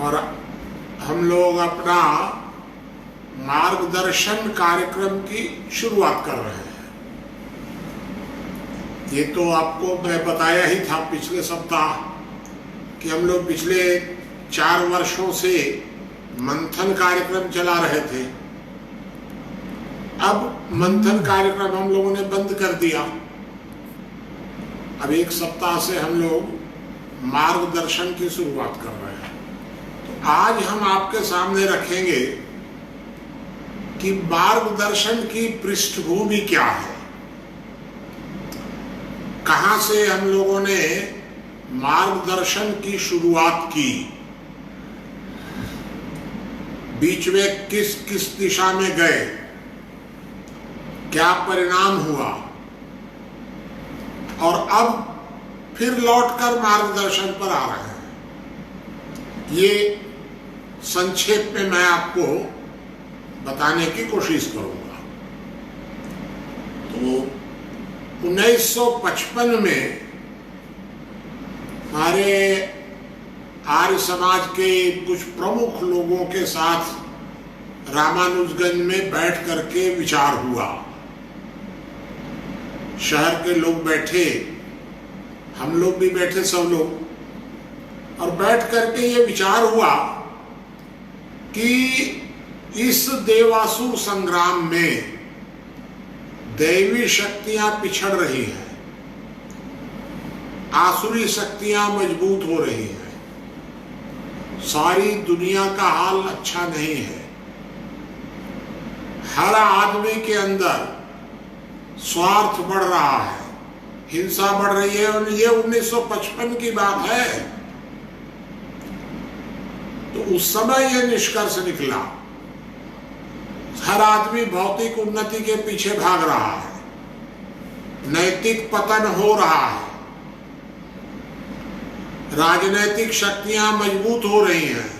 और हम लोग अपना मार्गदर्शन कार्यक्रम की शुरुआत कर रहे हैं। ये तो आपको मैं बताया ही था पिछले सप्ताह कि हम लोग पिछले 4 वर्षों से मंथन कार्यक्रम चला रहे थे। अब मंथन कार्यक्रम हम लोगों ने बंद कर दिया। अब 1 सप्ताह से हम लोग मार्गदर्शन की शुरुआत कर रहे हैं। तो आज हम आपके सामने रखेंगे कि मार्गदर्शन की पृष्ठभूमि क्या है, कहां से हम लोगों ने मार्गदर्शन की शुरुआत की, बीच में किस किस दिशा में गए, क्या परिणाम हुआ, और अब फिर लौटकर मार्गदर्शन पर आ रहे हैं। ये संक्षेप में मैं आपको बताने की कोशिश करूंगा। तो 1955 में हमारे आर्य समाज के कुछ प्रमुख लोगों के साथ रामानुजगंज में बैठ करके विचार हुआ। शहर के लोग बैठे, हम लोग भी बैठे, सब लोग, और बैठ करके ये विचार हुआ कि इस देवासुर संग्राम में दैवी शक्तियां पिछड़ रही हैं, आसुरी शक्तियां मजबूत हो रही हैं, सारी दुनिया का हाल अच्छा नहीं है। हर आदमी के अंदर स्वार्थ बढ़ रहा है, हिंसा बढ़ रही है। और ये 1955 की बात है। तो उस समय यह निष्कर्ष निकला, हर आदमी भौतिक उन्नति के पीछे भाग रहा है, नैतिक पतन हो रहा है, राजनैतिक शक्तियां मजबूत हो रही हैं।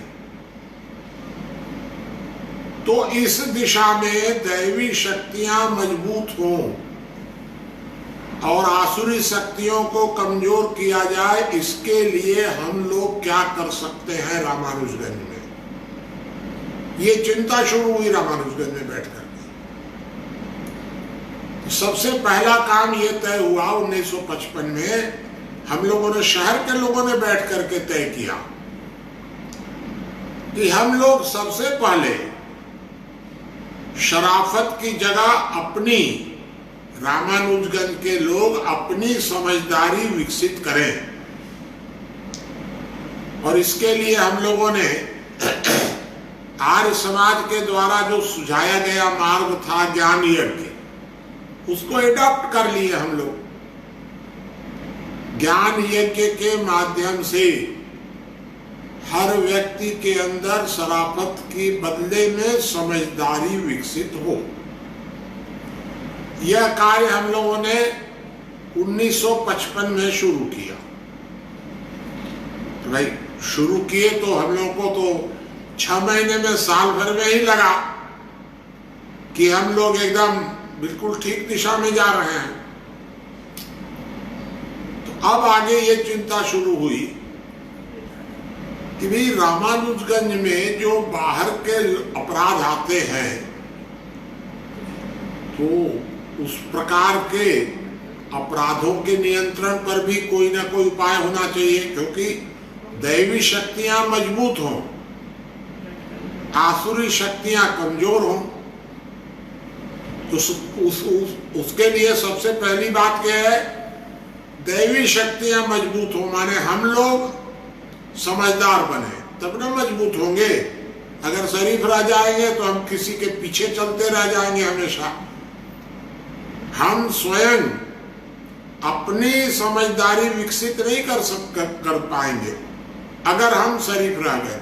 तो इस दिशा में दैवी शक्तियां मजबूत हों और आसुरी शक्तियों को कमजोर किया जाए, इसके लिए हम लोग क्या कर सकते हैं रामानुजगंज में। ये चिंता शुरू हुई रामानुजगंज में बैठ करके। सबसे पहला काम ये तय हुआ 1955 में, हम लोगों ने, शहर के लोगों ने बैठ करके तय किया कि हम लोग सबसे पहले शराफत की जगह अपनी, रामानुजगंज के लोग अपनी समझदारी विकसित करें। और इसके लिए हम लोगों ने आर्य समाज के द्वारा जो सुझाया गया मार्ग था ज्ञान यज्ञ, उसको एडॉप्ट कर लिए हम लोग। ज्ञान यज्ञ के माध्यम से हर व्यक्ति के अंदर शराफत की बदले में समझदारी विकसित हो। यह कार्य हम लोगों ने 1955 में शुरू किया। तो भाई शुरू किए तो हम लोगों को तो 6 महीने में, साल भर में ही लगा कि हम लोग एकदम बिल्कुल ठीक दिशा में जा रहे हैं। तो अब आगे ये चिंता शुरू हुई कि भाई रामानुजगंज में जो बाहर के अपराध आते हैं, तो उस प्रकार के अपराधों के नियंत्रण पर भी कोई ना कोई उपाय होना चाहिए। क्योंकि दैवी शक्तियां मजबूत हों, आसुरी शक्तियां कमजोर हों, तो उसके लिए सबसे पहली बात क्या है, दैवी शक्तियां मजबूत हों, माने हम लोग समझदार बने, तब ना मजबूत होंगे। अगर शरीफ रह जाएंगे तो हम किसी के पीछे चलते रह जाएंगे हमेशा। हम स्वयं अपनी समझदारी विकसित नहीं कर पाएंगे अगर हम शरीफ रह गए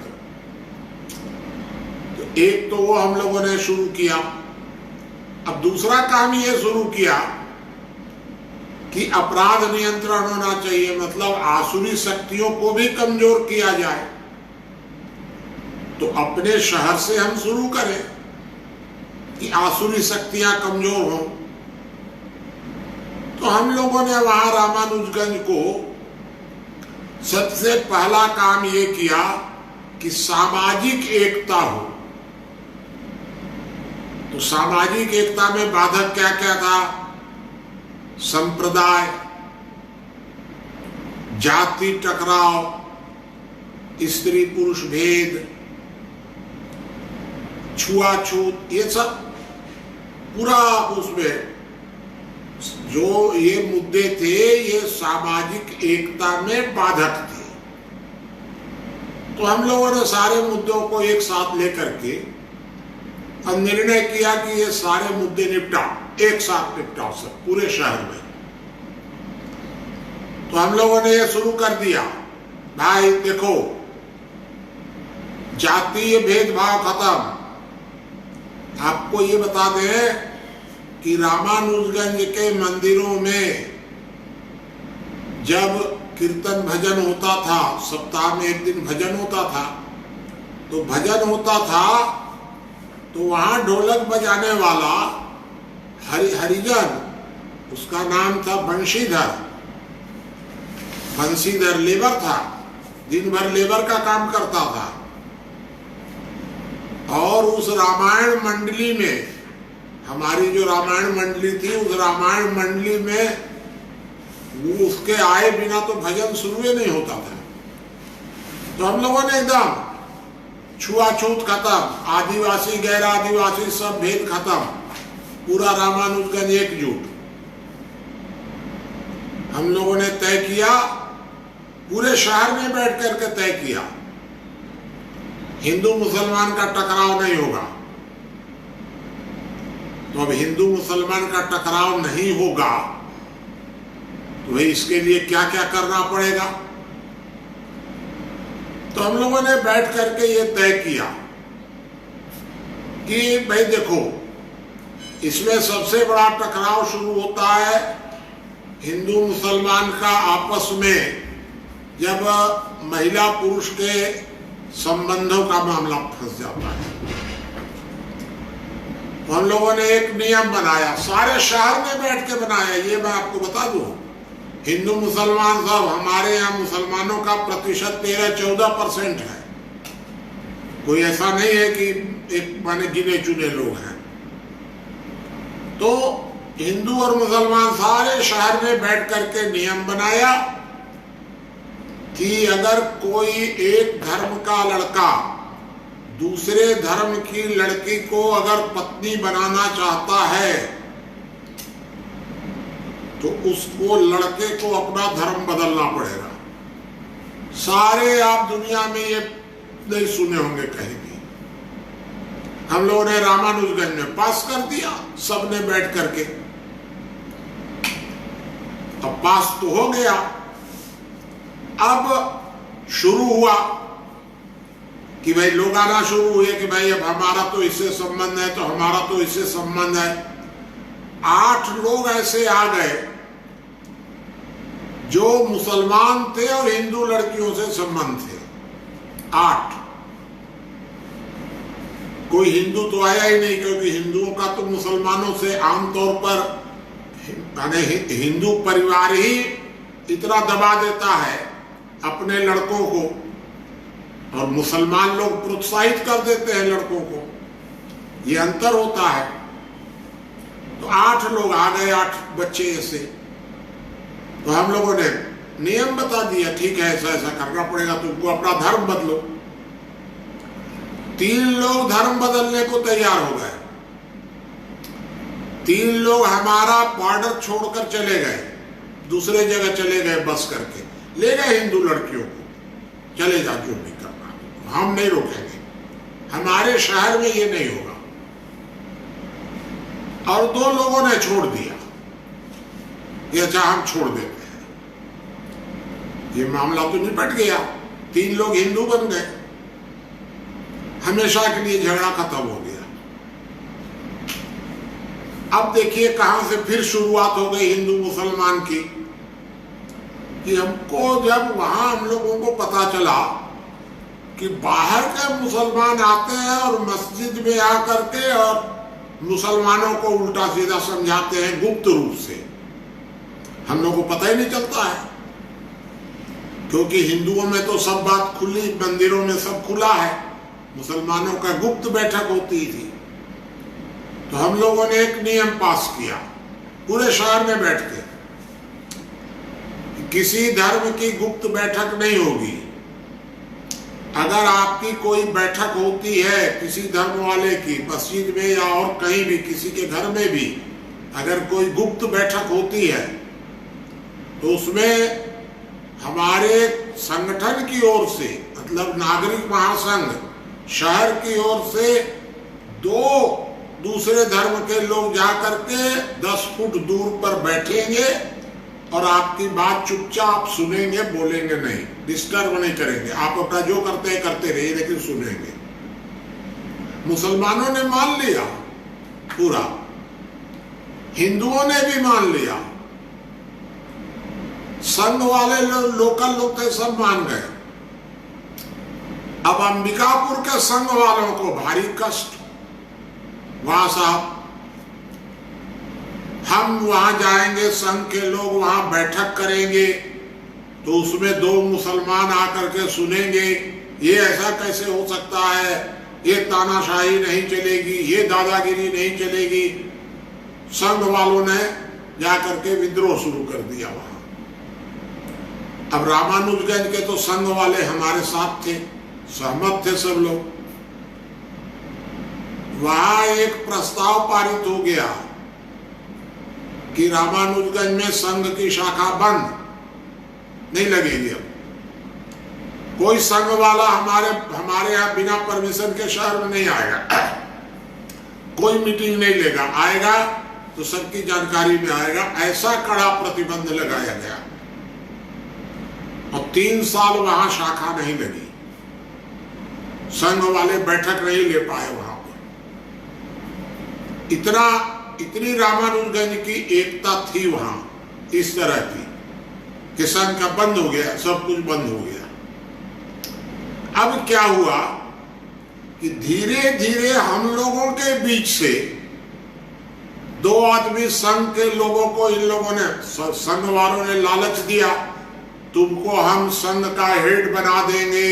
तो एक तो वो हम लोगों ने शुरू किया। अब दूसरा काम ये शुरू किया कि अपराध नियंत्रण होना चाहिए, मतलब आसुरी शक्तियों को भी कमजोर किया जाए। तो अपने शहर से हम शुरू करें कि आसुरी शक्तियां कमजोर हों। तो हम लोगों ने वहां रामानुजगंज को सबसे पहला काम ये किया कि सामाजिक एकता हो। तो सामाजिक एकता में बाधक क्या क्या था? संप्रदाय, जाति टकराव, स्त्री पुरुष भेद, छुआछूत, ये सब पूरा उसमें जो ये मुद्दे थे ये सामाजिक एकता में बाधक थे। तो हम लोगों ने सारे मुद्दों को एक साथ लेकर के और निर्णय किया कि ये सारे मुद्दे निपटाओ, एक साथ निपटाओ सब पूरे शहर में। तो हम लोगों ने ये शुरू कर दिया, भाई देखो जातीय भेदभाव खत्म। आपको ये बता दें कि रामानुजगंज के मंदिरों में जब कीर्तन भजन होता था, सप्ताह में एक दिन भजन होता था, तो भजन होता था तो वहां ढोलक बजाने वाला हरिजन, उसका नाम था बंशीधर। बंशीधर लेबर था, दिन भर लेबर का काम करता था। और उस रामायण मंडली में, हमारी जो रामायण मंडली थी, उस रामायण मंडली में वो उसके आए बिना तो भजन शुरू ही नहीं होता था। तो हम लोगों ने एकदम छुआछूत खत्म, आदिवासी गैर आदिवासी सब भेद खत्म, पूरा रामानुजगंज एकजुट। हम लोगों ने तय किया, पूरे शहर में बैठ करके तय किया, हिंदू मुसलमान का टकराव नहीं होगा। तो अब हिंदू मुसलमान का टकराव नहीं होगा तो भाई इसके लिए क्या क्या करना पड़ेगा। तो हम लोगों ने बैठ करके ये तय किया कि भाई देखो, इसमें सबसे बड़ा टकराव शुरू होता है हिंदू मुसलमान का आपस में, जब महिला पुरुष के संबंधों का मामला फंस जाता है। तो हम लोगों ने एक नियम बनाया, सारे शहर में बैठ के बनाया। ये मैं आपको बता दूं, हिंदू मुसलमान सब, हमारे यहाँ मुसलमानों का प्रतिशत 13-14% है। कोई ऐसा नहीं है कि एक माने गिने चुने लोग हैं। तो हिंदू और मुसलमान सारे शहर में बैठ करके नियम बनाया कि अगर कोई एक धर्म का लड़का दूसरे धर्म की लड़की को अगर पत्नी बनाना चाहता है तो उसको, लड़के को अपना धर्म बदलना पड़ेगा। सारे आप दुनिया में ये नहीं सुने होंगे कहीं भी। हम लोगों ने रामानुजगंज में पास कर दिया, सबने बैठ करके। अब पास तो हो गया। अब शुरू हुआ कि भाई लोग आना शुरू हुए कि भाई अब हमारा तो इससे संबंध है, तो हमारा तो इससे संबंध है। 8 लोग ऐसे आ गए जो मुसलमान थे और हिंदू लड़कियों से संबंध थे। 8। कोई हिंदू तो आया ही नहीं, क्योंकि हिंदुओं का तो मुसलमानों से आमतौर पर हिंदू परिवार ही इतना दबा देता है अपने लड़कों को, और मुसलमान लोग प्रोत्साहित कर देते हैं लड़कों को। ये अंतर होता है। तो 8 लोग आ गए, 8 बच्चे ऐसे। तो हम लोगों ने नियम बता दिया, ठीक है ऐसा ऐसा करना पड़ेगा, तुमको अपना धर्म बदलो। 3 लोग धर्म बदलने को तैयार हो गए। 3 लोग हमारा बॉर्डर छोड़कर चले गए, दूसरे जगह चले गए, बस करके ले गए हिंदू लड़कियों को, चले जा जो भी करना, हम नहीं रोकेंगे, हमारे शहर में ये नहीं होगा। और 2 लोगों ने छोड़ दिया, ये अच्छा हम छोड़ देते हैं, ये मामला तो निपट गया। 3 लोग हिंदू बन गए, हमेशा के लिए झगड़ा खत्म हो गया। अब देखिए कहां से फिर शुरुआत हो गई हिंदू मुसलमान की, कि हमको जब वहां हम लोगों को पता चला कि बाहर के मुसलमान आते हैं और मस्जिद में आकर के और मुसलमानों को उल्टा सीधा समझाते हैं गुप्त रूप से, हम लोगों को पता ही नहीं चलता है क्योंकि हिंदुओं में तो सब बात खुली, मंदिरों में सब खुला है, मुसलमानों का गुप्त बैठक होती थी। तो हम लोगों ने एक नियम पास किया पूरे शहर में बैठ के, किसी धर्म की गुप्त बैठक नहीं होगी। अगर आपकी कोई बैठक होती है किसी धर्म वाले की, मस्जिद में या और कहीं भी किसी के घर में भी अगर कोई गुप्त बैठक होती है, तो उसमें हमारे संगठन की ओर से, मतलब नागरिक महासंघ शहर की ओर से 2 दूसरे धर्म के लोग जाकर के 10 फुट दूर पर बैठेंगे और आपकी बात चुपचाप सुनेंगे, बोलेंगे नहीं, डिस्टर्ब नहीं करेंगे। आप अपना जो करते हैं करते रहिए, लेकिन सुनेंगे। मुसलमानों ने मान लिया पूरा, हिंदुओं ने भी मान लिया, संघ वाले लोकल लोग थे सब मान गए। अब अंबिकापुर के संघ वालों को भारी कष्ट, वहां साहब हम वहां जाएंगे, संघ के लोग वहां बैठक करेंगे, तो उसमें 2 मुसलमान आकर के सुनेंगे, ये ऐसा कैसे हो सकता है, ये तानाशाही नहीं चलेगी, ये दादागिरी नहीं चलेगी। संघ वालों ने जाकर के विद्रोह शुरू कर दिया वहां। अब रामानुजगंज के तो संघ वाले हमारे साथ थे, सहमत थे सब लोग। वहां एक प्रस्ताव पारित हो गया कि रामानुजगंज में संघ की शाखा बंद नहीं लगेगी। अब कोई संघ वाला हमारे यहाँ बिना परमिशन के शहर में नहीं आएगा, कोई मीटिंग नहीं लेगा, आएगा तो सबकी जानकारी में आएगा। ऐसा कड़ा प्रतिबंध लगाया गया और 3 साल वहां शाखा नहीं लगी, संघ वाले बैठक नहीं ले पाए वहां पर। इतनी रामानुजगंज की एकता थी वहां, इस तरह की कि संघ का बंद हो गया, सब कुछ बंद हो गया। अब क्या हुआ कि धीरे धीरे हम लोगों के बीच से 2 आदमी संघ के लोगों को, इन लोगों ने, संघ वालों ने लालच दिया, तुमको हम संघ का हेड बना देंगे,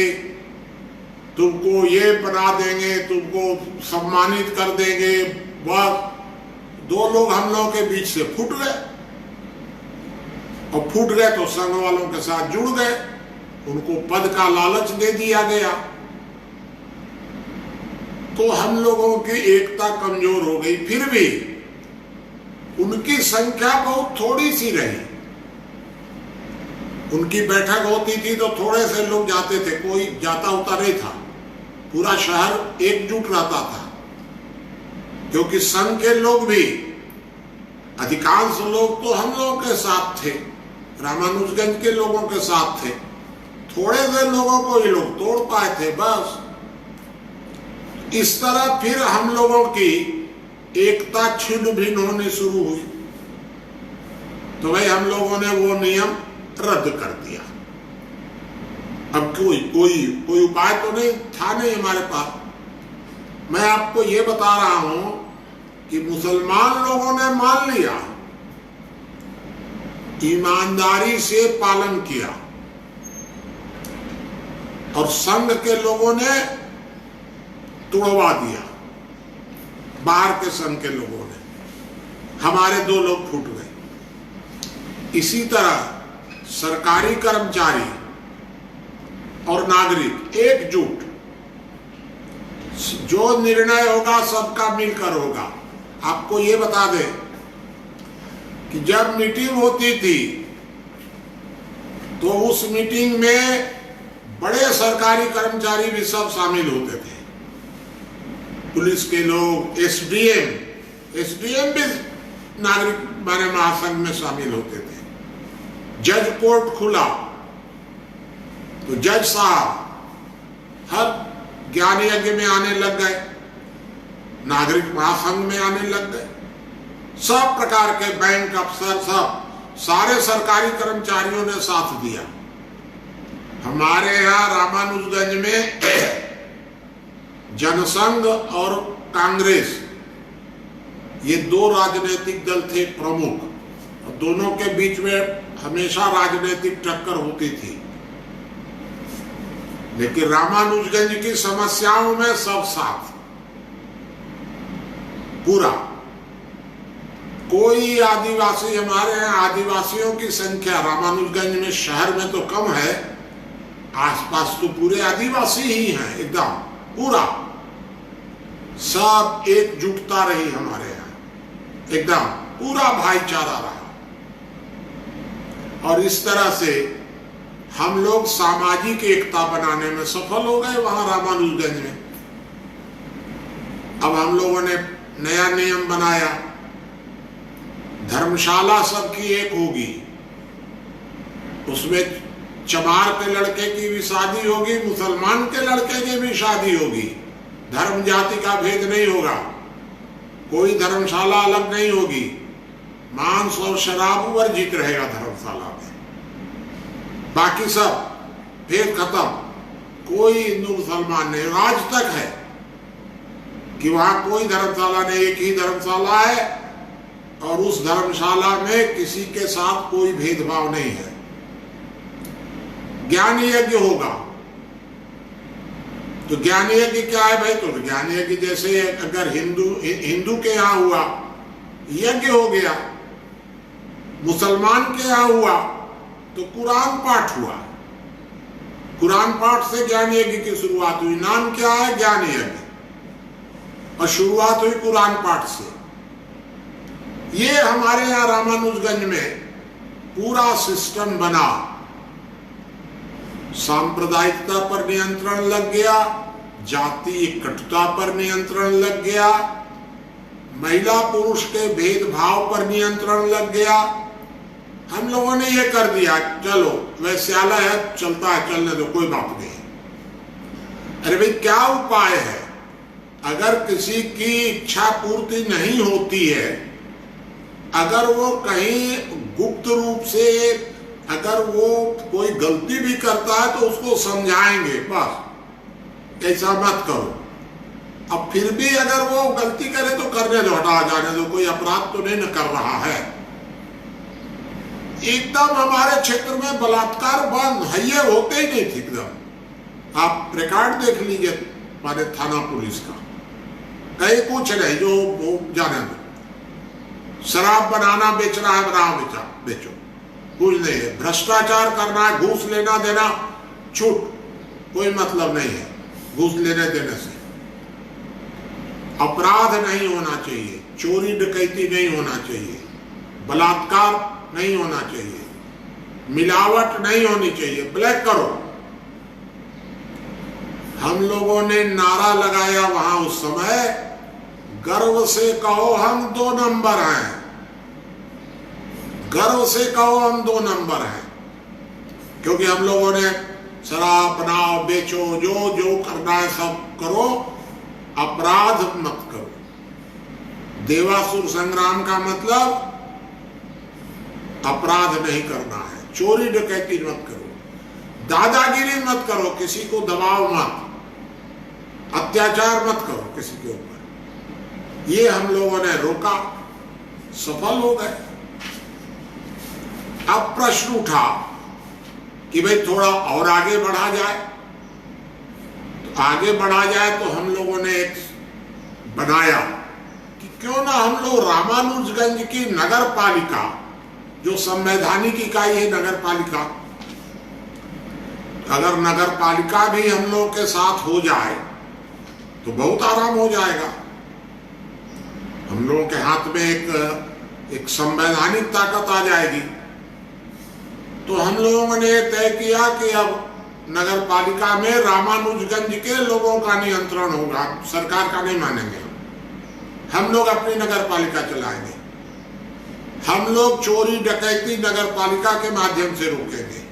तुमको ये बना देंगे, तुमको सम्मानित कर देंगे। बस 2 लोग हम लोगों के बीच से फूट गए, और फूट गए तो संघ वालों के साथ जुड़ गए, उनको पद का लालच दे दिया गया, तो हम लोगों की एकता कमजोर हो गई। फिर भी उनकी संख्या बहुत थोड़ी सी रही। उनकी बैठक होती थी तो थोड़े से लोग जाते थे, कोई जाता होता नहीं था, पूरा शहर एकजुट रहता था, क्योंकि संघ के लोग भी, अधिकांश लोग तो हम लोगों के साथ थे, रामानुजगंज के लोगों के साथ थे, थोड़े से लोगों को ये लोग तोड़ पाए थे। बस इस तरह फिर हम लोगों की एकता छिन्न भिन्न होनी शुरू हुई, तो भाई हम लोगों ने वो नियम रद्द कर दिया। अब कोई उपाय तो नहीं था, नहीं हमारे पास। मैं आपको ये बता रहा हूं कि मुसलमान लोगों ने मान लिया, ईमानदारी से पालन किया, और संघ के लोगों ने तोड़वा दिया, बाहर के संघ के लोगों ने। हमारे 2 लोग फूट गए। इसी तरह सरकारी कर्मचारी और नागरिक एकजुट, जो निर्णय होगा सबका मिलकर होगा। आपको ये बता दें कि जब मीटिंग होती थी तो उस मीटिंग में बड़े सरकारी कर्मचारी भी सब शामिल होते थे, पुलिस के लोग, एसडीएम भी नागरिक माने महासंघ में शामिल होते थे। जज कोर्ट खुला तो जज साहब हर ज्ञान यज्ञ में आने लग गए, नागरिक महासंघ में आने लग गए। सब प्रकार के बैंक अफसर, सब सारे सरकारी कर्मचारियों ने साथ दिया। हमारे यहाँ रामानुजगंज में जनसंघ और कांग्रेस, ये 2 राजनीतिक दल थे प्रमुख, और दोनों के बीच में हमेशा राजनीतिक टक्कर होती थी। लेकिन रामानुजगंज की समस्याओं में सब साथ पूरा। कोई आदिवासी, हमारे यहाँ आदिवासियों की संख्या रामानुजगंज में शहर में तो कम है, आसपास तो पूरे आदिवासी ही हैं, एकदम पूरा सब एकजुटता रही हमारे यहाँ, एकदम पूरा भाईचारा रहा। और इस तरह से हम लोग सामाजिक एकता बनाने में सफल हो गए वहां रामानुजगंज में। अब हम लोगों ने नया नियम बनाया, धर्मशाला सबकी एक होगी, उसमें चमार के लड़के की भी शादी होगी, मुसलमान के लड़के की भी शादी होगी, धर्म जाति का भेद नहीं होगा, कोई धर्मशाला अलग नहीं होगी, मांस और शराब वर्जित रहेगा धर्मशाला में, बाकी सब फिर खत्म। कोई हिंदू मुसलमान नहीं, आज तक है कि वहां कोई धर्मशाला नहीं, एक ही धर्मशाला है और उस धर्मशाला में किसी के साथ कोई भेदभाव नहीं है। ज्ञान यज्ञ होगा तो ज्ञान यज्ञ क्या है भाई? तो ज्ञान यज्ञ जैसे अगर हिंदू के यहाँ हुआ यज्ञ हो गया, मुसलमान के यहाँ हुआ तो कुरान पाठ हुआ, कुरान पाठ से ज्ञान यज्ञ की शुरुआत हुई। नाम क्या है? ज्ञान यज्ञ, और शुरुआत हुई कुरान पाठ से। ये हमारे यहाँ रामानुजगंज में पूरा सिस्टम बना, सांप्रदायिकता पर नियंत्रण लग गया, जातीय कटुता पर नियंत्रण लग गया, महिला पुरुष के भेदभाव पर नियंत्रण लग गया। हम लोगों ने ये कर दिया, चलो वैश्यालय है, चलता है, चलने दो, कोई बात नहीं। अरे भाई क्या उपाय है? अगर किसी की इच्छा पूर्ति नहीं होती है, अगर वो कहीं गुप्त रूप से अगर वो कोई गलती भी करता है तो उसको समझाएंगे, बस ऐसा मत करो। अब फिर भी अगर वो गलती करे तो करने दो, हटा जाने दो, कोई अपराध तो नहीं न कर रहा है। एकदम हमारे क्षेत्र में बलात्कार बंद है, ये होते ही नहीं थे एकदम। आप रिकॉर्ड देख लीजिए हमारे थाना पुलिस का, कहीं कुछ नहीं, जो वो जाने दो। शराब बनाना बेच रहा है, बनाओ बेचो, कुछ नहीं है। भ्रष्टाचार करना है, घूस लेना देना छूट, कोई मतलब नहीं है घूस लेने देने से। अपराध नहीं होना चाहिए, चोरी डकैती नहीं होना चाहिए, बलात्कार नहीं होना चाहिए, मिलावट नहीं होनी चाहिए, ब्लैक करो। हम लोगों ने नारा लगाया वहां उस समय, गर्व से कहो हम 2 नंबर हैं, गर्व से कहो हम 2 नंबर हैं। क्योंकि हम लोगों ने शराब बनाओ, बेचो, जो जो करना है सब करो, अपराध मत करो। देवासुर संग्राम का मतलब अपराध नहीं करना है, चोरी डकैती मत करो, दादागिरी मत करो, किसी को दबाओ मत, अत्याचार मत करो किसी के ऊपर। ये हम लोगों ने रोका, सफल हो गए। अब प्रश्न उठा कि भाई थोड़ा और आगे बढ़ा जाए। तो आगे बढ़ा जाए तो हम लोगों ने एक बनाया कि क्यों ना हम लोग रामानुजगंज की नगर पालिका, जो संवैधानिक इकाई है नगर पालिका, अगर नगर पालिका भी हम लोग के साथ हो जाए तो बहुत आराम हो जाएगा। हम लोगों के हाथ में एक संवैधानिक ताकत आ जाएगी। तो हम लोगों ने तय किया कि अब नगर पालिका में रामानुजगंज के लोगों का नियंत्रण होगा, सरकार का नहीं मानेंगे। हम लोग अपनी नगर पालिका चलाएंगे, हम लोग चोरी डकैती नगर पालिका के माध्यम से रोकेंगे।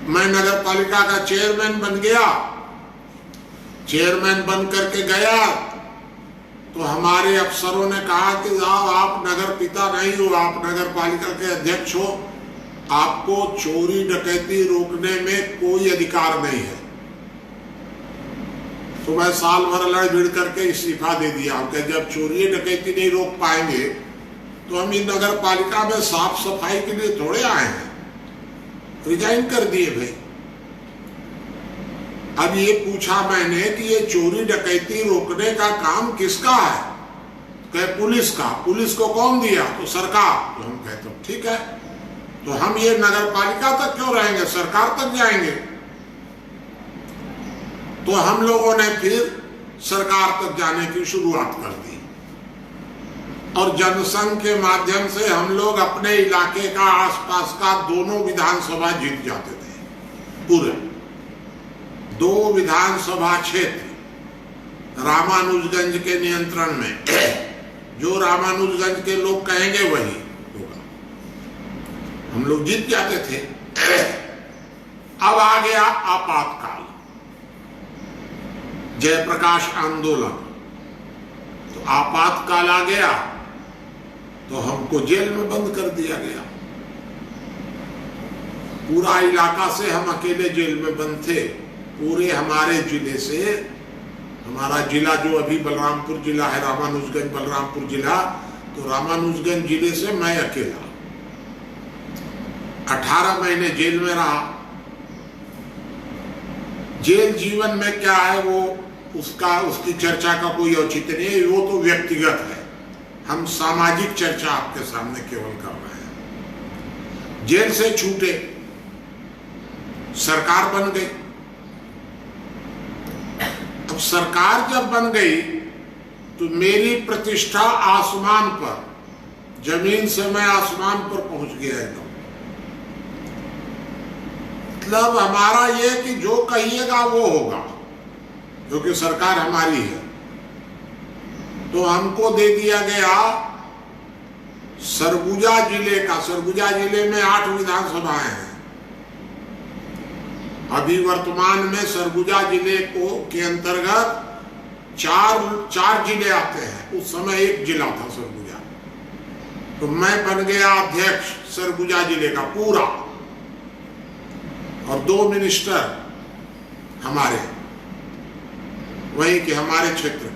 मैं नगर पालिका का चेयरमैन बन गया। चेयरमैन बन करके गया तो हमारे अफसरों ने कहा कि साहब आप नगर पिता नहीं हो, आप नगर पालिका के अध्यक्ष हो, आपको चोरी डकैती रोकने में कोई अधिकार नहीं है। तो मैं साल भर लड़ भिड़ करके इस्तीफा दे दिया कि जब चोरी डकैती नहीं रोक पाएंगे तो हम इस नगर पालिका में साफ सफाई के लिए थोड़े आए हैं। रिजाइन कर दिए भाई। अब ये पूछा मैंने कि ये चोरी डकैती रोकने का काम किसका है? कहे पुलिस का। पुलिस को कौन दिया? तो सरकार। तो हम कहते ठीक है, तो हम ये नगर पालिका तक क्यों रहेंगे, सरकार तक जाएंगे। तो हम लोगों ने फिर सरकार तक जाने की शुरुआत कर दी और जनसंघ के माध्यम से हम लोग अपने इलाके का आसपास का दोनों विधानसभा जीत जाते थे। पूरे 2 विधानसभा क्षेत्र रामानुजगंज के नियंत्रण में, जो रामानुजगंज के लोग कहेंगे वही होगा, हम लोग जीत जाते थे। अब आ गया आपातकाल, जयप्रकाश आंदोलन। तो आपातकाल आ गया तो हमको जेल में बंद कर दिया गया। पूरा इलाका से हम अकेले जेल में बंद थे। पूरे हमारे जिले से, हमारा जिला जो अभी बलरामपुर जिला है, रामानुजगंज बलरामपुर जिला, तो रामानुजगंज जिले से मैं अकेला 18 महीने जेल में रहा। जेल जीवन में क्या है वो उसकी चर्चा का कोई औचित्य नहीं है, वो तो व्यक्तिगत है। हम सामाजिक चर्चा आपके सामने केवल कर रहे हैं। जेल से छूटे, सरकार बन गई। अब सरकार जब बन गई तो मेरी प्रतिष्ठा आसमान पर, जमीन से मैं आसमान पर पहुंच गया एकदम। मतलब हमारा ये कि जो कहिएगा वो होगा, क्योंकि सरकार हमारी है। तो हमको दे दिया गया सरगुजा जिले का। सरगुजा जिले में 8 विधानसभाएं हैं। अभी वर्तमान में सरगुजा जिले के अंतर्गत 4 जिले आते हैं। उस समय 1 जिला था सरगुजा। तो मैं बन गया अध्यक्ष सरगुजा जिले का पूरा, और 2 मिनिस्टर हमारे वहीं के, हमारे क्षेत्र के।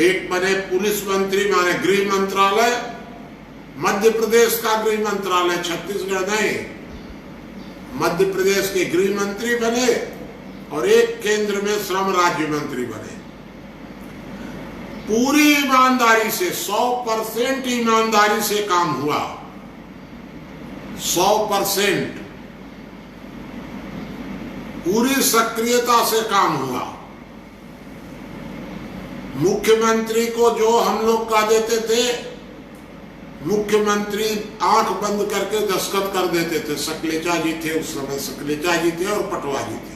एक बने पुलिस मंत्री, माने गृह मंत्रालय, मध्य प्रदेश का गृह मंत्रालय, छत्तीसगढ़ नहीं, मध्य प्रदेश के गृह मंत्री बने, और एक केंद्र में श्रम राज्य मंत्री बने। पूरी ईमानदारी से, 100% ईमानदारी से काम हुआ। 100% पूरी सक्रियता से काम हुआ। मुख्यमंत्री को जो हम लोग कह देते थे, मुख्यमंत्री आंख बंद करके दस्तखत कर देते थे। सकलेचा जी थे उस समय, सकलेचा जी थे और पटवा जी थे।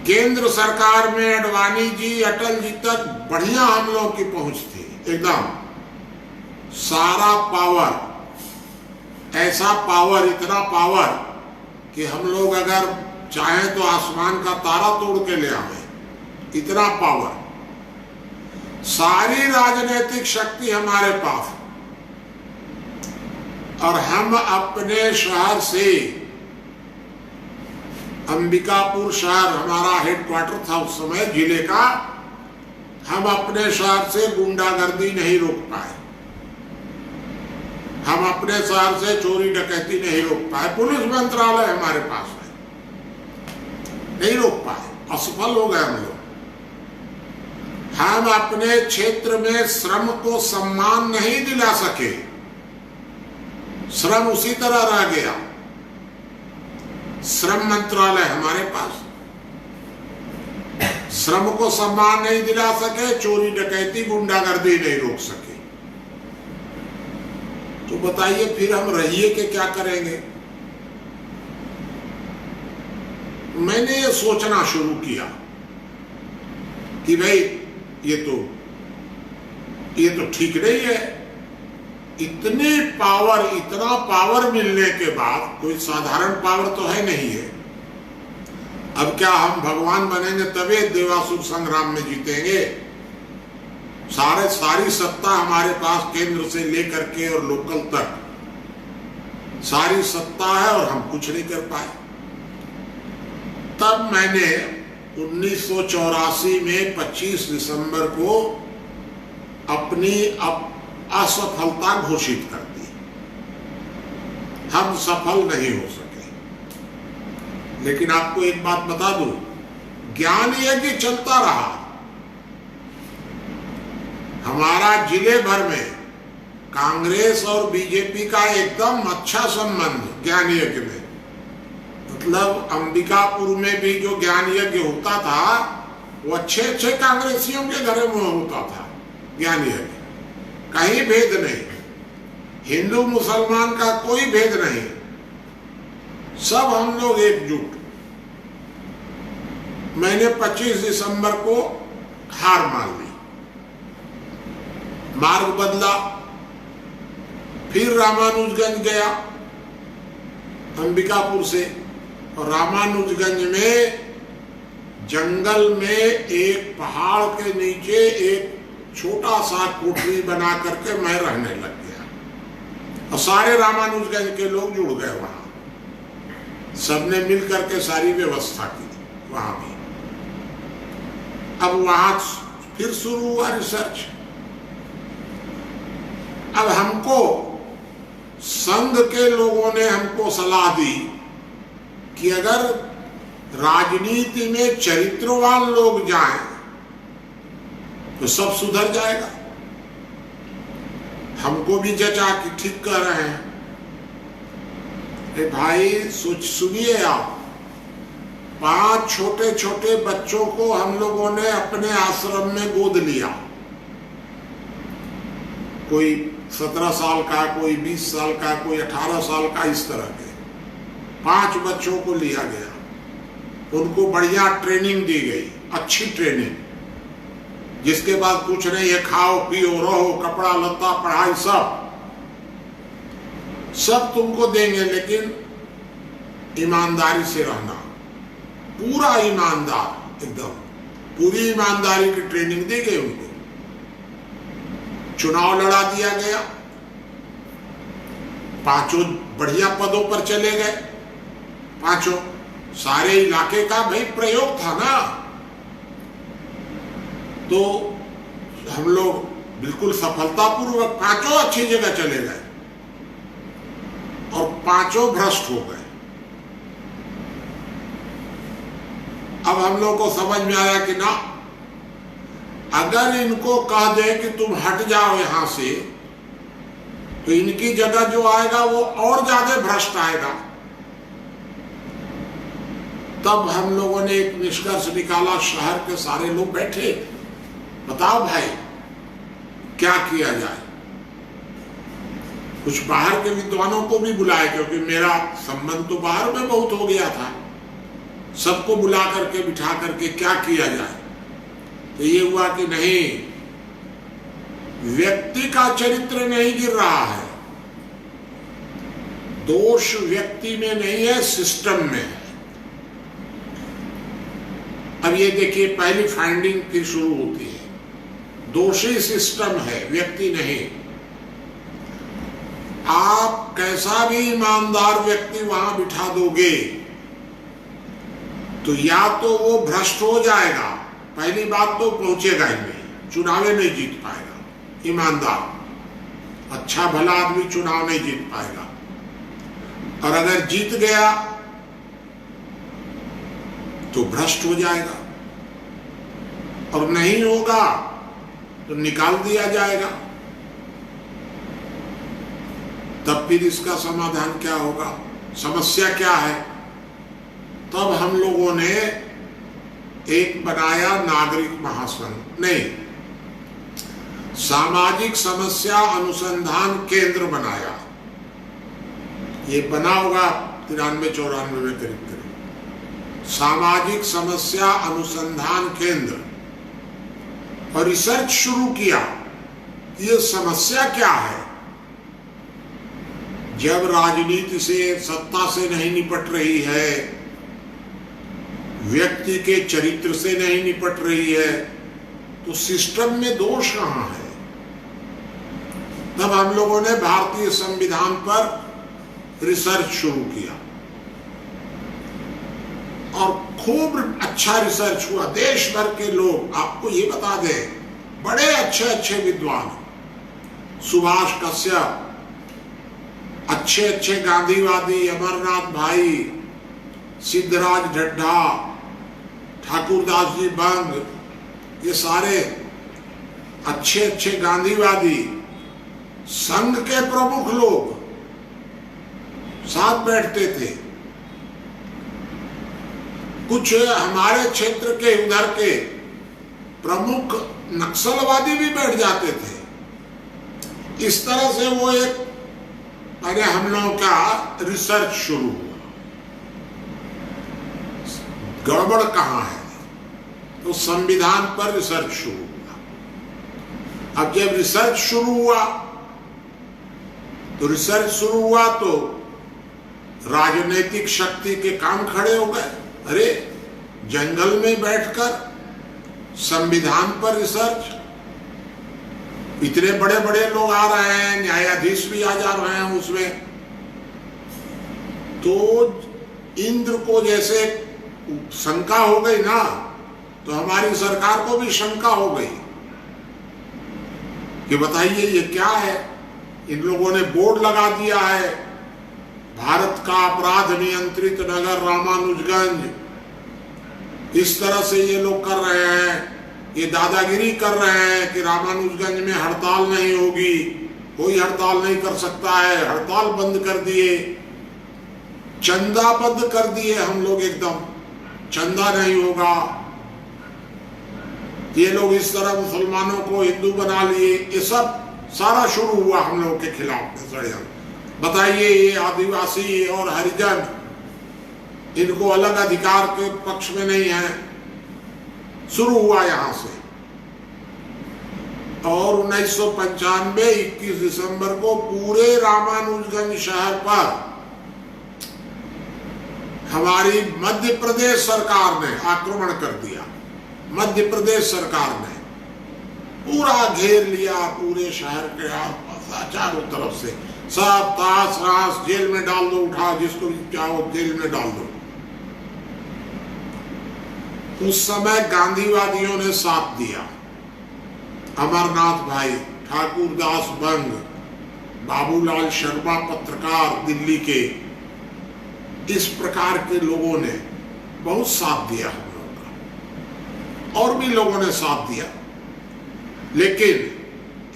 केंद्र सरकार में अडवाणी जी, अटल जी तक बढ़िया हम लोग की पहुंच थी एकदम। सारा पावर, ऐसा पावर, इतना पावर कि हम लोग अगर चाहें तो आसमान का तारा तोड़ के ले आए, इतना पावर। सारी राजनीतिक शक्ति हमारे पास, और हम अपने शहर से, अंबिकापुर शहर हमारा हेडक्वार्टर था उस समय जिले का, हम अपने शहर से गुंडागर्दी नहीं रोक पाए। हम अपने शहर से चोरी डकैती नहीं रोक पाए। पुलिस मंत्रालय हमारे पास है, नहीं रोक पाए, असफल हो गए हम लोग। हम अपने क्षेत्र में श्रम को सम्मान नहीं दिला सके। श्रम उसी तरह रह गया। श्रम मंत्रालय हमारे पास, श्रम को सम्मान नहीं दिला सके, चोरी डकैती गुंडागर्दी नहीं रोक सके। तो बताइए फिर हम रहिए के क्या करेंगे। मैंने ये सोचना शुरू किया कि भाई ये तो ठीक नहीं है। इतनी पावर, इतना पावर मिलने के बाद, कोई साधारण पावर तो है नहीं है। अब क्या हम भगवान बनेंगे तभी देवासुर संग्राम में जीतेंगे? सारी सत्ता हमारे पास केंद्र से लेकर के और लोकल तक सारी सत्ता है और हम कुछ नहीं कर पाए। तब मैंने 1984 में 25 दिसंबर को अपनी असफलता घोषित कर दी। हम सफल नहीं हो सके। लेकिन आपको एक बात बता दूं, ज्ञान यज्ञ चलता रहा। हमारा जिले भर में कांग्रेस और बीजेपी का एकदम अच्छा संबंध ज्ञान यज्ञ में। मतलब अंबिकापुर में भी जो ज्ञान यज्ञ होता था वो अच्छे अच्छे कांग्रेसियों के घरों में होता था ज्ञान यज्ञ, कहीं भेद नहीं, हिंदू मुसलमान का कोई भेद नहीं, सब हम लोग एकजुट। मैंने 25 दिसंबर को हार मान ली, मार्ग बदला, फिर रामानुजगंज गया अंबिकापुर से, और रामानुजगंज में जंगल में एक पहाड़ के नीचे एक छोटा सा कोठरी बना करके मैं रहने लग गया, और सारे रामानुजगंज के लोग जुड़ गए वहां, सबने मिल करके सारी व्यवस्था की वहां भी। अब वहां फिर शुरू हुआ रिसर्च। अब हमको संघ के लोगों ने हमको सलाह दी कि अगर राजनीति में चरित्रवान लोग जाएं तो सब सुधर जाएगा। हमको भी जचा कि ठीक कर रहे हैं। भाई सुनिए आप, 5 छोटे छोटे बच्चों को हम लोगों ने अपने आश्रम में गोद लिया। कोई 17 साल का, कोई 20 साल का, कोई 18 साल का, इस तरह के 5 बच्चों को लिया गया। उनको बढ़िया ट्रेनिंग दी गई, अच्छी ट्रेनिंग, जिसके बाद कुछ नहीं है, खाओ पियो रहो, कपड़ा लत्ता पढ़ाई सब तुमको देंगे, लेकिन ईमानदारी से रहना, पूरा ईमानदार, एकदम पूरी ईमानदारी की ट्रेनिंग दी गई उनको। चुनाव लड़ा दिया गया, 5 बढ़िया पदों पर चले गए, 5 सारे इलाके का भाई प्रयोग था ना, तो हम लोग बिल्कुल सफलतापूर्वक 5 अच्छी जगह चले गए, और 5 भ्रष्ट हो गए। अब हम लोग को समझ में आया कि ना, अगर इनको कह दे कि तुम हट जाओ यहां से, तो इनकी जगह जो आएगा वो और ज्यादा भ्रष्ट आएगा। तब हम लोगों ने एक निष्कर्ष निकाला, शहर के सारे लोग बैठे, बताओ भाई क्या किया जाए। कुछ बाहर के विद्वानों को भी बुलाए, क्योंकि मेरा संबंध तो बाहर में बहुत हो गया था। सबको बुला करके बिठा करके क्या किया जाए, तो ये हुआ कि नहीं, व्यक्ति का चरित्र नहीं गिर रहा है, दोष व्यक्ति में नहीं है, सिस्टम में है। अब ये देखिए, पहली फाइंडिंग फिर शुरू होती है, दोषी सिस्टम है, व्यक्ति नहीं। आप कैसा भी ईमानदार व्यक्ति वहां बिठा दोगे तो या तो वो भ्रष्ट हो जाएगा, पहली बात तो पहुंचेगा ही नहीं, चुनाव नहीं जीत पाएगा। ईमानदार अच्छा भला आदमी चुनाव नहीं जीत पाएगा, और अगर जीत गया तो भ्रष्ट हो जाएगा, और नहीं होगा तो निकाल दिया जाएगा। तब फिर इसका समाधान क्या होगा, समस्या क्या है? तब हम लोगों ने एक बनाया नागरिक महासंघ, नहीं, सामाजिक समस्या अनुसंधान केंद्र बनाया। ये बना होगा 93-94 में करीब करीब, सामाजिक समस्या अनुसंधान केंद्र, और रिसर्च शुरू किया ये समस्या क्या है। जब राजनीति से, सत्ता से नहीं निपट रही है, व्यक्ति के चरित्र से नहीं निपट रही है, तो सिस्टम में दोष कहां है? तब हम लोगों ने भारतीय संविधान पर रिसर्च शुरू किया, और खूब अच्छा रिसर्च हुआ। देश भर के लोग, आपको ये बता दें, बड़े अच्छे अच्छे विद्वान, सुभाष कश्यप, अच्छे अच्छे गांधीवादी, अमरनाथ भाई, सिद्धराज ढड्ढा, ठाकुरदास जी बंग, ये सारे अच्छे अच्छे गांधीवादी संघ के प्रमुख लोग साथ बैठते थे। कुछ हमारे क्षेत्र के उधर के प्रमुख नक्सलवादी भी बैठ जाते थे। इस तरह से वो एक अरे हम लोगों का रिसर्च शुरू हुआ, गड़बड़ कहाँ है, तो संविधान पर रिसर्च शुरू हुआ। अब जब रिसर्च शुरू हुआ तो राजनीतिक शक्ति के काम खड़े हो गए। अरे जंगल में बैठकर संविधान पर रिसर्च, इतने बड़े बड़े लोग आ रहे हैं, न्यायाधीश भी आ जा रहे हैं उसमें। तो इंद्र को जैसे शंका हो गई ना, तो हमारी सरकार को भी शंका हो गई कि बताइए ये क्या है। इन लोगों ने बोर्ड लगा दिया है, भारत का अपराध नियंत्रित नगर रामानुजगंज, इस तरह से ये लोग कर रहे हैं, ये दादागिरी कर रहे हैं कि रामानुजगंज में हड़ताल नहीं होगी, कोई हड़ताल नहीं कर सकता है, हड़ताल बंद कर दिए, चंदा बंद कर दिए हम लोग, एकदम चंदा नहीं होगा। ये लोग इस तरह मुसलमानों को हिंदू बना लिए, ये सब सारा शुरू हुआ हम लोग के खिलाफ में षड्यंत्र। बताइए ये आदिवासी और हरिजन, इनको अलग अधिकार के पक्ष में नहीं है, शुरू हुआ यहां से। और 1995 21 दिसंबर को पूरे रामानुजगंज शहर पर हमारी मध्य प्रदेश सरकार ने आक्रमण कर दिया। मध्य प्रदेश सरकार ने पूरा घेर लिया, पूरे शहर के आसपास चारों तरफ से, सब ताश रास जेल में डाल दो, उठा जिसको भी चाहो जेल में डाल दो। उस समय गांधीवादियों ने साथ दिया, अमरनाथ भाई, ठाकुरदास बंग, बाबूलाल शर्मा पत्रकार दिल्ली के, इस प्रकार के लोगों ने बहुत साथ दिया हम लोगों का, और भी लोगों ने साथ दिया। लेकिन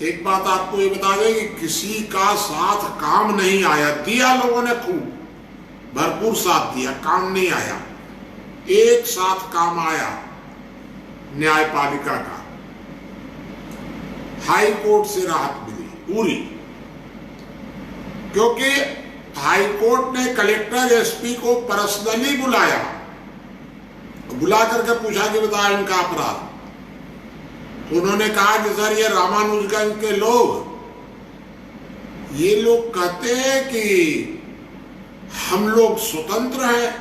एक बात आपको ये बता दें कि किसी का साथ काम नहीं आया। दिया लोगों ने खूब भरपूर साथ दिया, काम नहीं आया। एक साथ काम आया न्यायपालिका का, हाई कोर्ट से राहत मिली पूरी, क्योंकि हाई कोर्ट ने कलेक्टर एसपी को पर्सनली बुलाया, बुला करके पूछा कि बताओ इनका अपराध। उन्होंने कहा कि सर ये रामानुजगंज के लोग, ये लोग कहते हैं कि हम लोग स्वतंत्र हैं।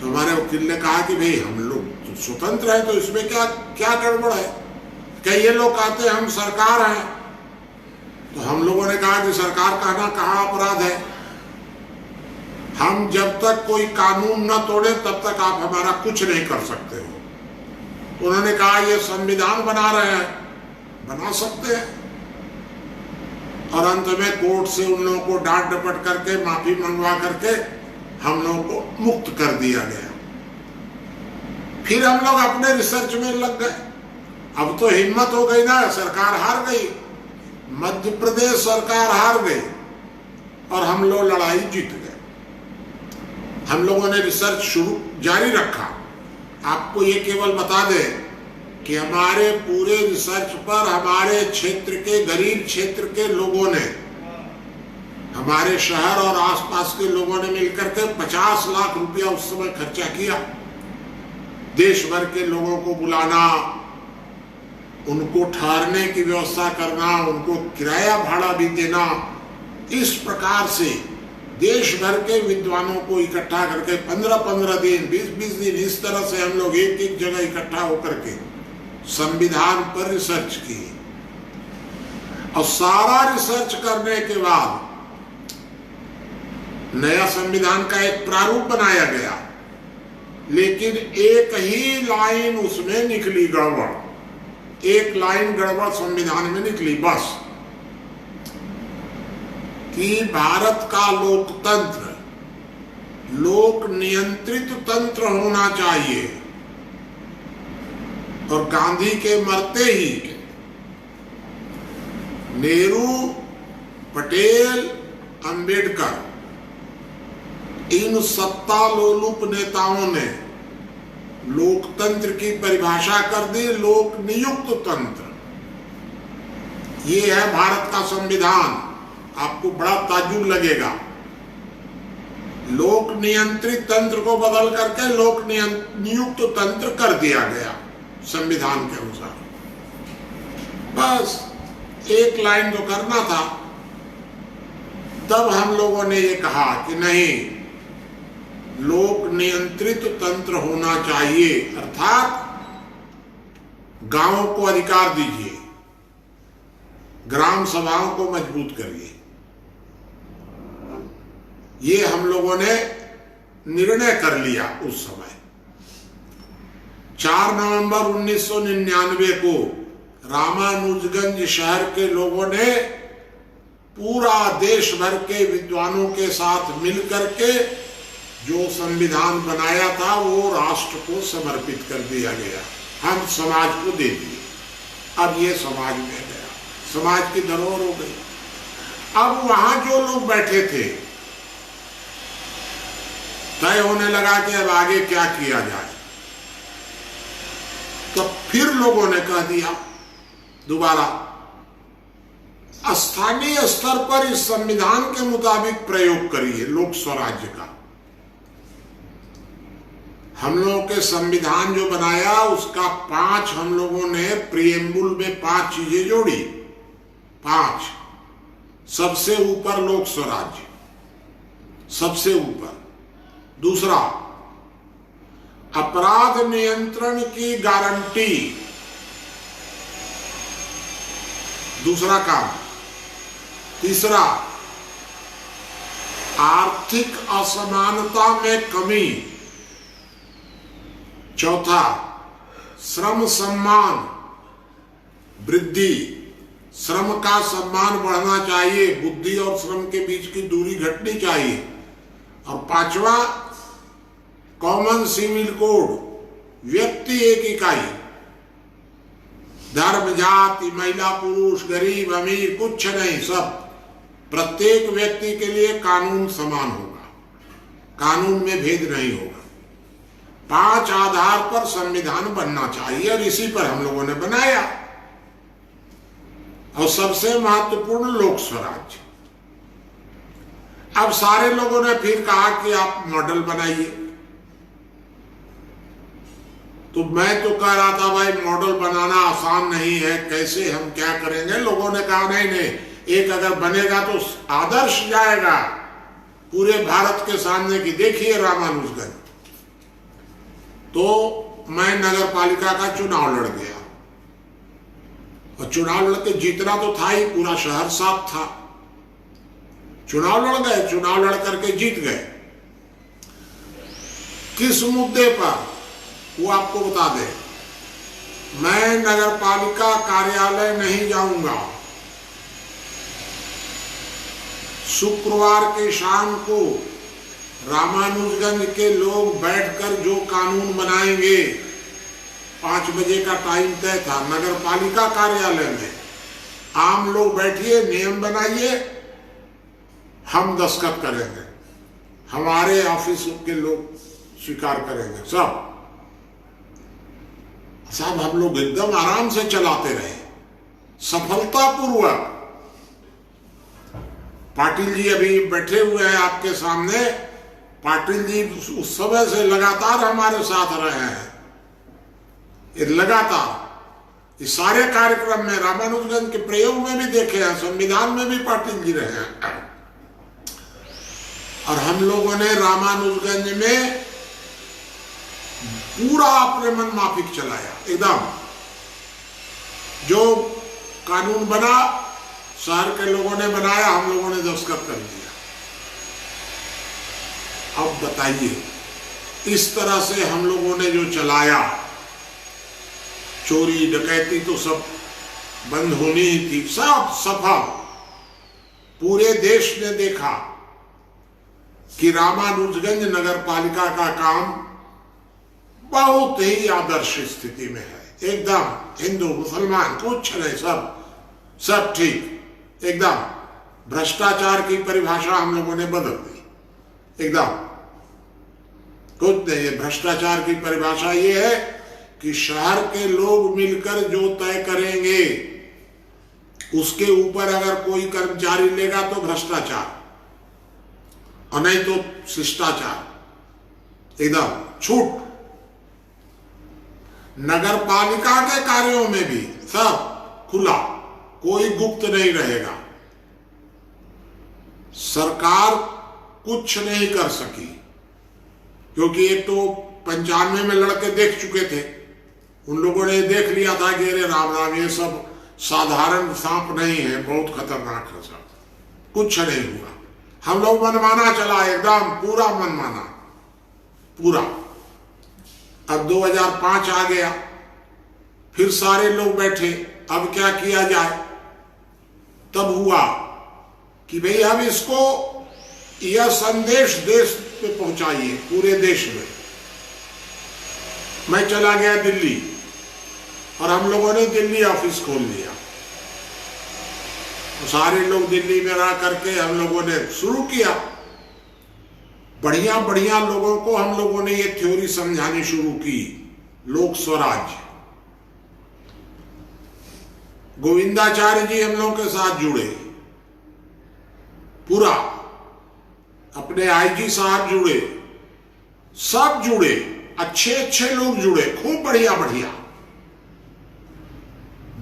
तो हमारे वकील ने कहा कि भाई हम लोग तो स्वतंत्र हैं, तो इसमें क्या क्या गड़बड़ है? क्या ये लोग कहते हैं हम सरकार हैं? तो हम लोगों ने कहा कि सरकार कहना कहाँ अपराध है? हम जब तक कोई कानून न तोड़े तब तक आप हमारा कुछ नहीं कर सकते हो। उन्होंने कहा ये संविधान बना रहे हैं, बना सकते हैं। और अंत में कोर्ट से उन लोगों को डांट डपट करके माफी मंगवा करके हम लोगों को मुक्त कर दिया गया। फिर हम लोग अपने रिसर्च में लग गए। अब तो हिम्मत हो गई ना, सरकार हार गई, मध्य प्रदेश सरकार हार गई और हम लोग लड़ाई जीत गए। हम लोगों ने रिसर्च शुरू जारी रखा। आपको ये केवल बता दें कि हमारे पूरे रिसर्च पर हमारे क्षेत्र के, गरीब क्षेत्र के लोगों ने, हमारे शहर और आसपास के लोगों ने मिलकर के 50 लाख रुपया उस समय खर्चा किया। देश भर के लोगों को बुलाना, उनको ठहरने की व्यवस्था करना, उनको किराया भाड़ा भी देना, इस प्रकार से देश भर के विद्वानों को इकट्ठा करके 15-15 दिन, 20-20 दिन, इस तरह से हम लोग एक एक जगह इकट्ठा होकर के संविधान पर रिसर्च की। और सारा रिसर्च करने के बाद नया संविधान का एक प्रारूप बनाया गया, लेकिन एक ही लाइन उसमें निकली गड़बड़, एक लाइन गड़बड़ संविधान में निकली बस, कि भारत का लोकतंत्र लोक नियंत्रित तंत्र होना चाहिए। और गांधी के मरते ही नेहरू, पटेल, अंबेडकर, इन सत्ता लोलुप नेताओं ने लोकतंत्र की परिभाषा कर दी, लोक नियुक्त तंत्र। ये है भारत का संविधान। आपको बड़ा ताज्जुब लगेगा, लोक नियंत्रित तंत्र को बदल करके लोक नियुक्त तंत्र कर दिया गया संविधान के अनुसार। बस एक लाइन तो करना था। तब हम लोगों ने ये कहा कि नहीं, लोक नियंत्रित तंत्र होना चाहिए, अर्थात गांवों को अधिकार दीजिए, ग्राम सभाओं को मजबूत करिए। ये हम लोगों ने निर्णय कर लिया उस समय। 4 नवंबर 1999 को रामानुजगंज शहर के लोगों ने पूरा देश भर के विद्वानों के साथ मिलकर के जो संविधान बनाया था वो राष्ट्र को समर्पित कर दिया गया। हम समाज को दे दिए। अब ये समाज में गया, समाज की धरोहर हो गई। अब वहां जो लोग बैठे थे, तय होने लगा कि अब आगे क्या किया जाए। तो फिर लोगों ने कह दिया दोबारा, स्थानीय स्तर पर इस संविधान के मुताबिक प्रयोग करिए लोक स्वराज्य का। हम लोगों के संविधान जो बनाया उसका 5 हम लोगों ने प्रिएम्बुल में 5 चीजें जोड़ी। 5 सबसे ऊपर लोक स्वराज्य, सबसे ऊपर। दूसरा, अपराध नियंत्रण की गारंटी, दूसरा काम। तीसरा, आर्थिक असमानता में कमी। चौथा, श्रम सम्मान वृद्धि, श्रम का सम्मान बढ़ना चाहिए, बुद्धि और श्रम के बीच की दूरी घटनी चाहिए। और 5वां, कॉमन सिविल कोड, व्यक्ति एक इकाई, धर्म, जाति, महिला, पुरुष, गरीब, अमीर, कुछ नहीं, सब प्रत्येक व्यक्ति के लिए कानून समान होगा, कानून में भेद नहीं होगा। 5 आधार पर संविधान बनना चाहिए और इसी पर हम लोगों ने बनाया। और सबसे महत्वपूर्ण लोक स्वराज्य। अब सारे लोगों ने फिर कहा कि आप मॉडल बनाइए। तो मैं तो कह रहा था भाई मॉडल बनाना आसान नहीं है, कैसे हम क्या करेंगे। लोगों ने कहा नहीं नहीं, एक अगर बनेगा तो आदर्श जाएगा पूरे भारत के सामने की, देखिए रामानुजगंज। तो मैं नगर पालिका का चुनाव लड़ गया और चुनाव लड़के जीतना तो था ही, पूरा शहर साफ था। चुनाव लड़ गए, चुनाव लड़ करके जीत गए। किस मुद्दे पर वो आपको बता दे। मैं नगर पालिका कार्यालय नहीं जाऊंगा। शुक्रवार की शाम को रामानुजगंज के लोग बैठकर जो कानून बनाएंगे, 5 बजे का टाइम तय था नगर पालिका कार्यालय में। आम लोग बैठिए, नियम बनाइए, हम दस्तखत करेंगे, हमारे ऑफिस के लोग स्वीकार करेंगे सब। साहब हम लोग एकदम आराम से चलाते रहे, सफलतापूर्वक। पाटिल जी अभी बैठे हुए हैं आपके सामने। पाटिल जी उस समय से लगातार हमारे साथ रहे हैं, ये लगातार इस सारे कार्यक्रम में, रामानुजगंज के प्रयोग में भी देखे हैं, संविधान में भी पाटिल जी रहे हैं। और हम लोगों ने रामानुजगंज में पूरा अपने मन माफिक चलाया एकदम। जो कानून बना शहर के लोगों ने बनाया, हम लोगों ने दस्तखत कर दिया। अब बताइए, इस तरह से हम लोगों ने जो चलाया, चोरी डकैती तो सब बंद होनी ही थी, सब सफल। पूरे देश ने देखा कि रामानुजगंज नगर पालिका का काम बहुत ही आदर्श स्थिति में है। एकदम हिंदू मुसलमान कुछ नहीं, सब ठीक एकदम। भ्रष्टाचार की परिभाषा हम लोगों ने बदल दी एकदम। कुछ नहीं है, भ्रष्टाचार की परिभाषा ये है कि शहर के लोग मिलकर जो तय करेंगे उसके ऊपर अगर कोई कर्मचारी लेगा तो भ्रष्टाचार, और नहीं तो शिष्टाचार, एकदम छूट। नगर पालिका के कार्यों में भी सब खुला, कोई गुप्त नहीं रहेगा। सरकार कुछ नहीं कर सकी क्योंकि एक तो 95 में लड़के देख चुके थे, उन लोगों ने देख लिया था कि अरे राम राम ये सब साधारण सांप नहीं है, बहुत खतरनाक है सब, कुछ नहीं हुआ। हम लोग मनमाना चला, एकदम पूरा मनमाना पूरा। अब 2005 आ गया, फिर सारे लोग बैठे, अब क्या किया जाए। तब हुआ कि भाई अब इसको यह संदेश देश पे पहुंचाइए, पूरे देश में। मैं चला गया दिल्ली और हम लोगों ने दिल्ली ऑफिस खोल लिया। तो सारे लोग दिल्ली में रह करके हम लोगों ने शुरू किया। बढ़िया बढ़िया लोगों को हम लोगों ने ये थ्योरी समझानी शुरू की, लोक स्वराज। गोविंदाचार्य जी हम लोगों के साथ जुड़े, पूरा अपने आईजी साहब जुड़े, सब जुड़े, अच्छे अच्छे लोग जुड़े, खूब बढ़िया बढ़िया।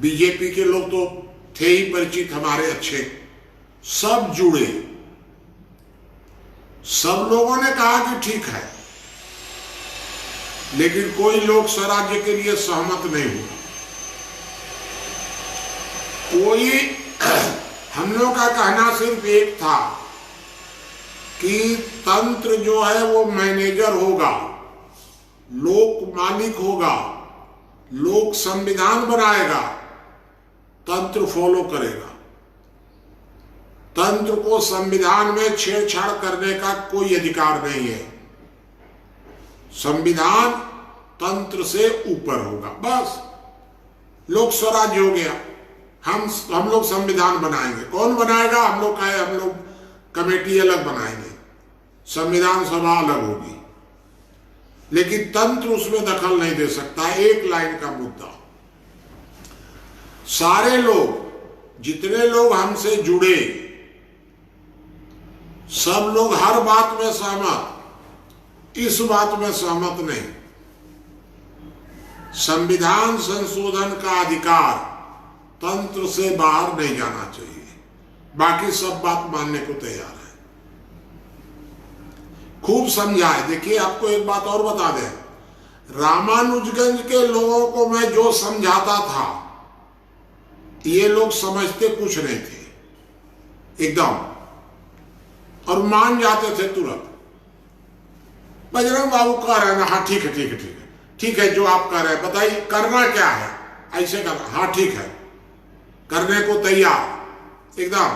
बीजेपी के लोग तो थे ही परिचित हमारे अच्छे, सब जुड़े। सब लोगों ने कहा कि ठीक है, लेकिन कोई लोक स्वराज्य के लिए सहमत नहीं हुआ। कोई हम लोग का कहना सिर्फ एक था कि तंत्र जो है वो मैनेजर होगा, लोक मालिक होगा, लोक संविधान बनाएगा, तंत्र फॉलो करेगा। तंत्र को संविधान में छेड़छाड़ करने का कोई अधिकार नहीं है। संविधान तंत्र से ऊपर होगा, बस लोक स्वराज्य हो गया। हम लोग संविधान बनाएंगे, कौन बनाएगा? हम लोग का है, हम लोग कमेटी अलग बनाएंगे, संविधान सभा अलग होगी, लेकिन तंत्र उसमें दखल नहीं दे सकता। एक लाइन का मुद्दा। सारे लोग, जितने लोग हमसे जुड़े, सब लोग हर बात में सहमत, इस बात में सहमत नहीं। संविधान संशोधन का अधिकार तंत्र से बाहर नहीं जाना चाहिए, बाकी सब बात मानने को तैयार है। खूब समझाए। देखिए, आपको एक बात और बता दें, रामानुजगंज के लोगों को मैं जो समझाता था, ये लोग समझते कुछ नहीं थे एकदम, और मान जाते थे तुरंत। बजरंग बाबू कह रहे हैं ना, हाँ ठीक है ठीक है ठीक है ठीक है, जो आप कह रहे हैं बताइए, करना क्या है, ऐसे करना, हाँ ठीक है, करने को तैयार एकदम।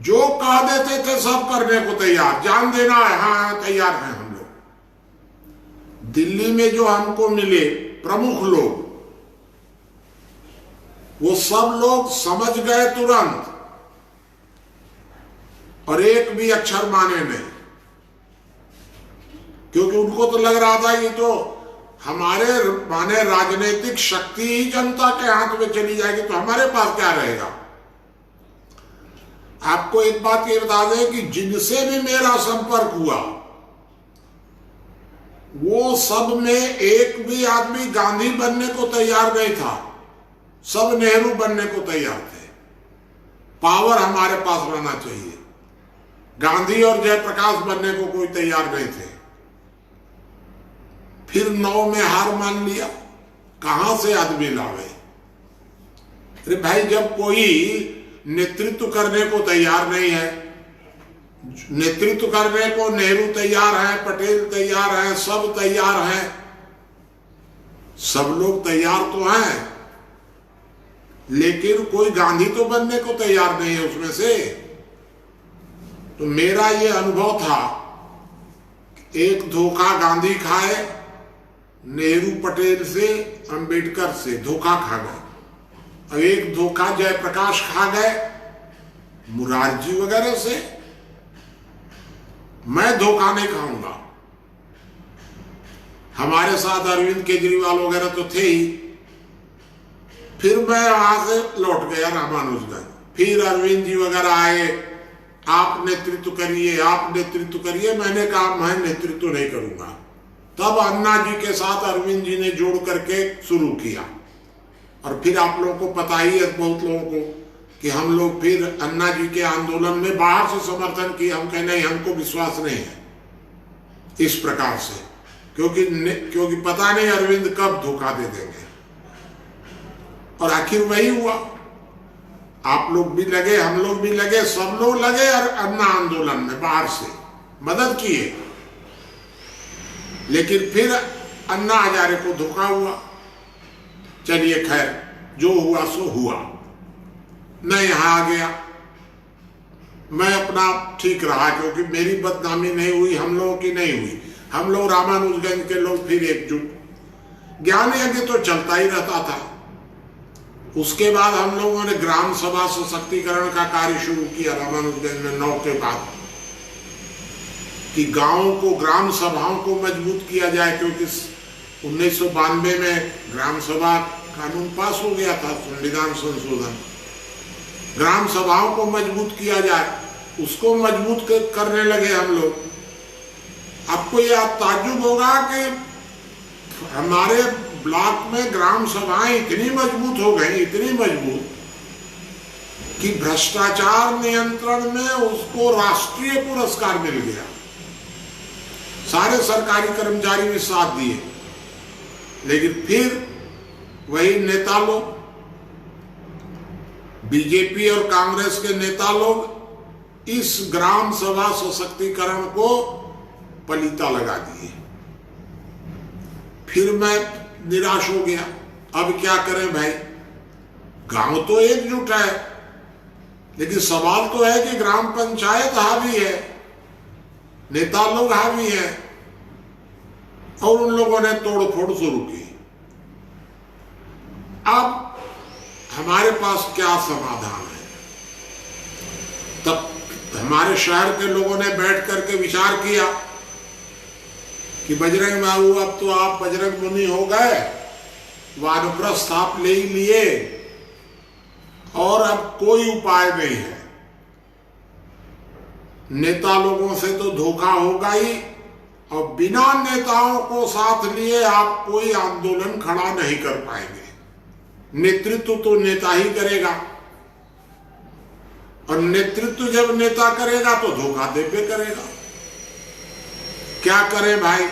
जो कह देते थे सब करने को तैयार, जान देना है, हाँ तैयार हैं हम लोग। दिल्ली में जो हमको मिले प्रमुख लोग, वो सब लोग समझ गए तुरंत, और एक भी अक्षर माने नहीं, क्योंकि उनको तो लग रहा था ये तो हमारे माने राजनीतिक शक्ति ही जनता के हाथ में चली जाएगी, तो हमारे पास क्या रहेगा। आपको एक बात ये बता दें कि जिनसे भी मेरा संपर्क हुआ, वो सब में एक भी आदमी गांधी बनने को तैयार नहीं था, सब नेहरू बनने को तैयार थे। पावर हमारे पास रहना चाहिए। गांधी और जयप्रकाश बनने को कोई तैयार नहीं थे। फिर 9 में हार मान लिया, कहां से आदमी लावे। अरे भाई, जब कोई नेतृत्व करने को तैयार नहीं है, नेतृत्व करने को नेहरू तैयार है, पटेल तैयार है, सब तैयार है, सब लोग तैयार तो हैं, लेकिन कोई गांधी तो बनने को तैयार नहीं है उसमें से। तो मेरा ये अनुभव था, एक धोखा गांधी खाए, नेहरू पटेल से, अंबेडकर से धोखा खा गए, अब एक धोखा जयप्रकाश खा गए मुरारजी वगैरह से। मैं धोखा नहीं खाऊंगा। हमारे साथ अरविंद केजरीवाल वगैरह तो थे ही। फिर मैं वहां से लौट गया रामानुजगंज, फिर अरविंद जी वगैरह आए, आप नेतृत्व करिए, आप नेतृत्व करिए। मैंने कहा मैं नेतृत्व नहीं करूंगा। तब अन्ना जी के साथ अरविंद जी ने जोड़ करके शुरू किया, और फिर आप लोगों को पता ही है, बहुत लोगों को, कि हम लोग फिर अन्ना जी के आंदोलन में बाहर से समर्थन किया। हम कहे नहीं, हमको विश्वास नहीं है इस प्रकार से, क्योंकि पता नहीं अरविंद कब धोखा दे देंगे। और आखिर वही हुआ। आप लोग भी लगे, हम लोग भी लगे, सब लोग लगे और अन्ना आंदोलन में बाहर से मदद किए, लेकिन फिर अन्ना हजारे को धोखा हुआ। चलिए खैर, जो हुआ सो हुआ। मैं यहां आ गया, मैं अपना ठीक रहा, क्योंकि मेरी बदनामी नहीं हुई, हम लोगों की नहीं हुई। हम लोग रामानुजगंज के लोग फिर एकजुट। ज्ञान यज्ञ तो चलता ही रहता था। उसके बाद हम लोगों ने ग्राम सभा सशक्तिकरण का कार्य शुरू किया रामानुजगंज में 9 के बाद, कि गांवों को, ग्राम सभाओं को मजबूत किया जाए, क्योंकि 1992 में ग्राम सभा कानून पास हो गया था, संविधान संशोधन। ग्राम सभाओं को मजबूत किया जाए, उसको मजबूत करने लगे हम लोग। आपको यह ताज्जुब होगा कि हमारे ब्लॉक में ग्राम सभाएं इतनी मजबूत हो गई, इतनी मजबूत, कि भ्रष्टाचार नियंत्रण में उसको राष्ट्रीय पुरस्कार मिल गया। सारे सरकारी कर्मचारी भी साथ दिए, लेकिन फिर वही नेता लोग, बीजेपी और कांग्रेस के नेता लोग इस ग्राम सभा सशक्तिकरण को पलीता लगा दिए। फिर मैं निराश हो गया। अब क्या करें भाई, गांव तो एकजुट है, लेकिन सवाल तो है कि ग्राम पंचायत हावी है, नेता लोग हावी है, और उन लोगों ने तोड़फोड़ शुरू की। अब हमारे पास क्या समाधान है? तब हमारे शहर के लोगों ने बैठ करके विचार किया कि बजरंग बाबू, अब तो आप बजरंग मुनि हो गए, वानप्रस्थ आप ले ही लिए, और अब कोई उपाय नहीं है। नेता लोगों से तो धोखा होगा ही, और बिना नेताओं को साथ लिए आप कोई आंदोलन खड़ा नहीं कर पाएंगे। नेतृत्व तो नेता ही करेगा, और नेतृत्व जब नेता करेगा तो धोखा देबे करेगा। क्या करें भाई?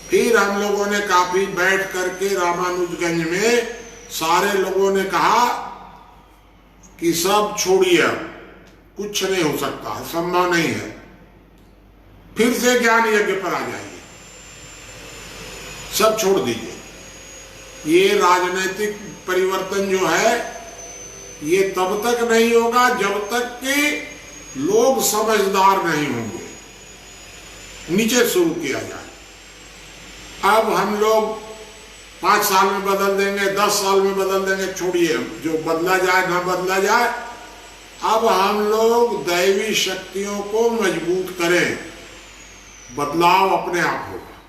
फिर हम लोगों ने काफी बैठ करके रामानुजगंज में सारे लोगों ने कहा कि सब छोड़िए, कुछ नहीं हो सकता, संभव नहीं है, फिर से ज्ञान यज्ञ पर आ जाइए, सब छोड़ दीजिए। ये राजनीतिक परिवर्तन जो है, ये तब तक नहीं होगा जब तक कि लोग समझदार नहीं होंगे। नीचे शुरू किया जाए। अब हम लोग 5 साल में बदल देंगे, 10 साल में बदल देंगे, छोड़िए, जो बदला जाए ना बदला जाए। अब हम लोग दैवी शक्तियों को मजबूत करें, बदलाव अपने आप होगा।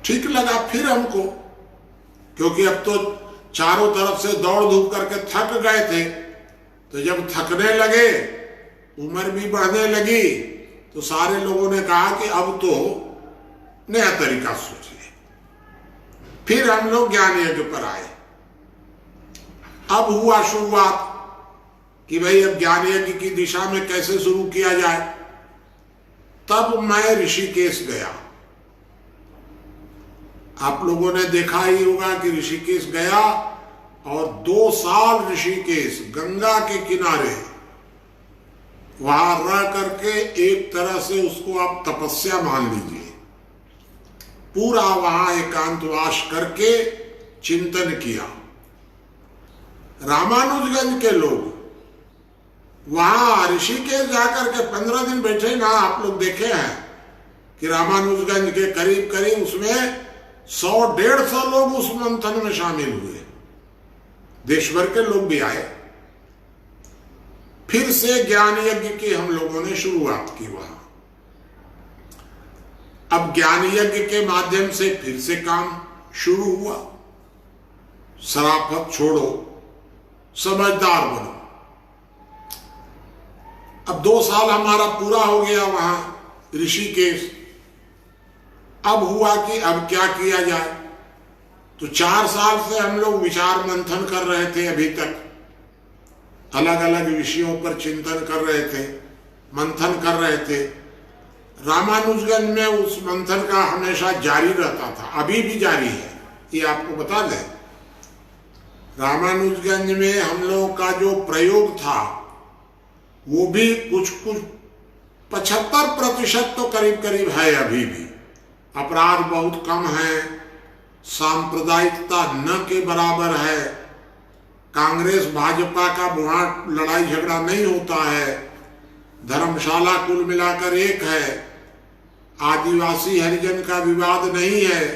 ठीक लगा फिर हमको, क्योंकि अब तो चारों तरफ से दौड़ धूप करके थक गए थे। तो जब थकने लगे, उम्र भी बढ़ने लगी, तो सारे लोगों ने कहा कि अब तो नया तरीका सोचिए। फिर हम लोग ज्ञान यज्ञ पर आए। अब हुआ शुरुआत कि भाई अब ज्ञान यज्ञ की दिशा में कैसे शुरू किया जाए। तब मैं ऋषिकेश गया। आप लोगों ने देखा ही होगा कि ऋषिकेश गया, और 2 साल ऋषिकेश गंगा के किनारे वहां रह करके, एक तरह से उसको आप तपस्या मान लीजिए, पूरा वहां एकांतवास करके चिंतन किया। रामानुजगंज के लोग वहां ऋषिकेश जाकर के 15 दिन बैठे ना, आप लोग देखे हैं कि रामानुजगंज के करीब करीब उसमें 100-150 लोग उस मंथन में शामिल हुए, देश भर के लोग भी आए। फिर से ज्ञान यज्ञ की हम लोगों ने शुरुआत की वहां। अब ज्ञान यज्ञ के माध्यम से फिर से काम शुरू हुआ। शराफत छोड़ो, समझदार बनो। अब 2 साल हमारा पूरा हो गया वहां ऋषिकेश। अब हुआ कि अब क्या किया जाए। तो 4 साल से हम लोग विचार मंथन कर रहे थे, अभी तक अलग अलग विषयों पर चिंतन कर रहे थे, मंथन कर रहे थे। रामानुजगंज में उस मंथन का हमेशा जारी रहता था, अभी भी जारी है, ये आपको बता दें। रामानुजगंज में हम लोग का जो प्रयोग था वो भी कुछ 75% तो करीब करीब है अभी भी। अपराध बहुत कम है, सांप्रदायिकता न के बराबर है, कांग्रेस भाजपा का वहां लड़ाई झगड़ा नहीं होता है, धर्मशाला कुल मिलाकर एक है, आदिवासी हरिजन का विवाद नहीं है।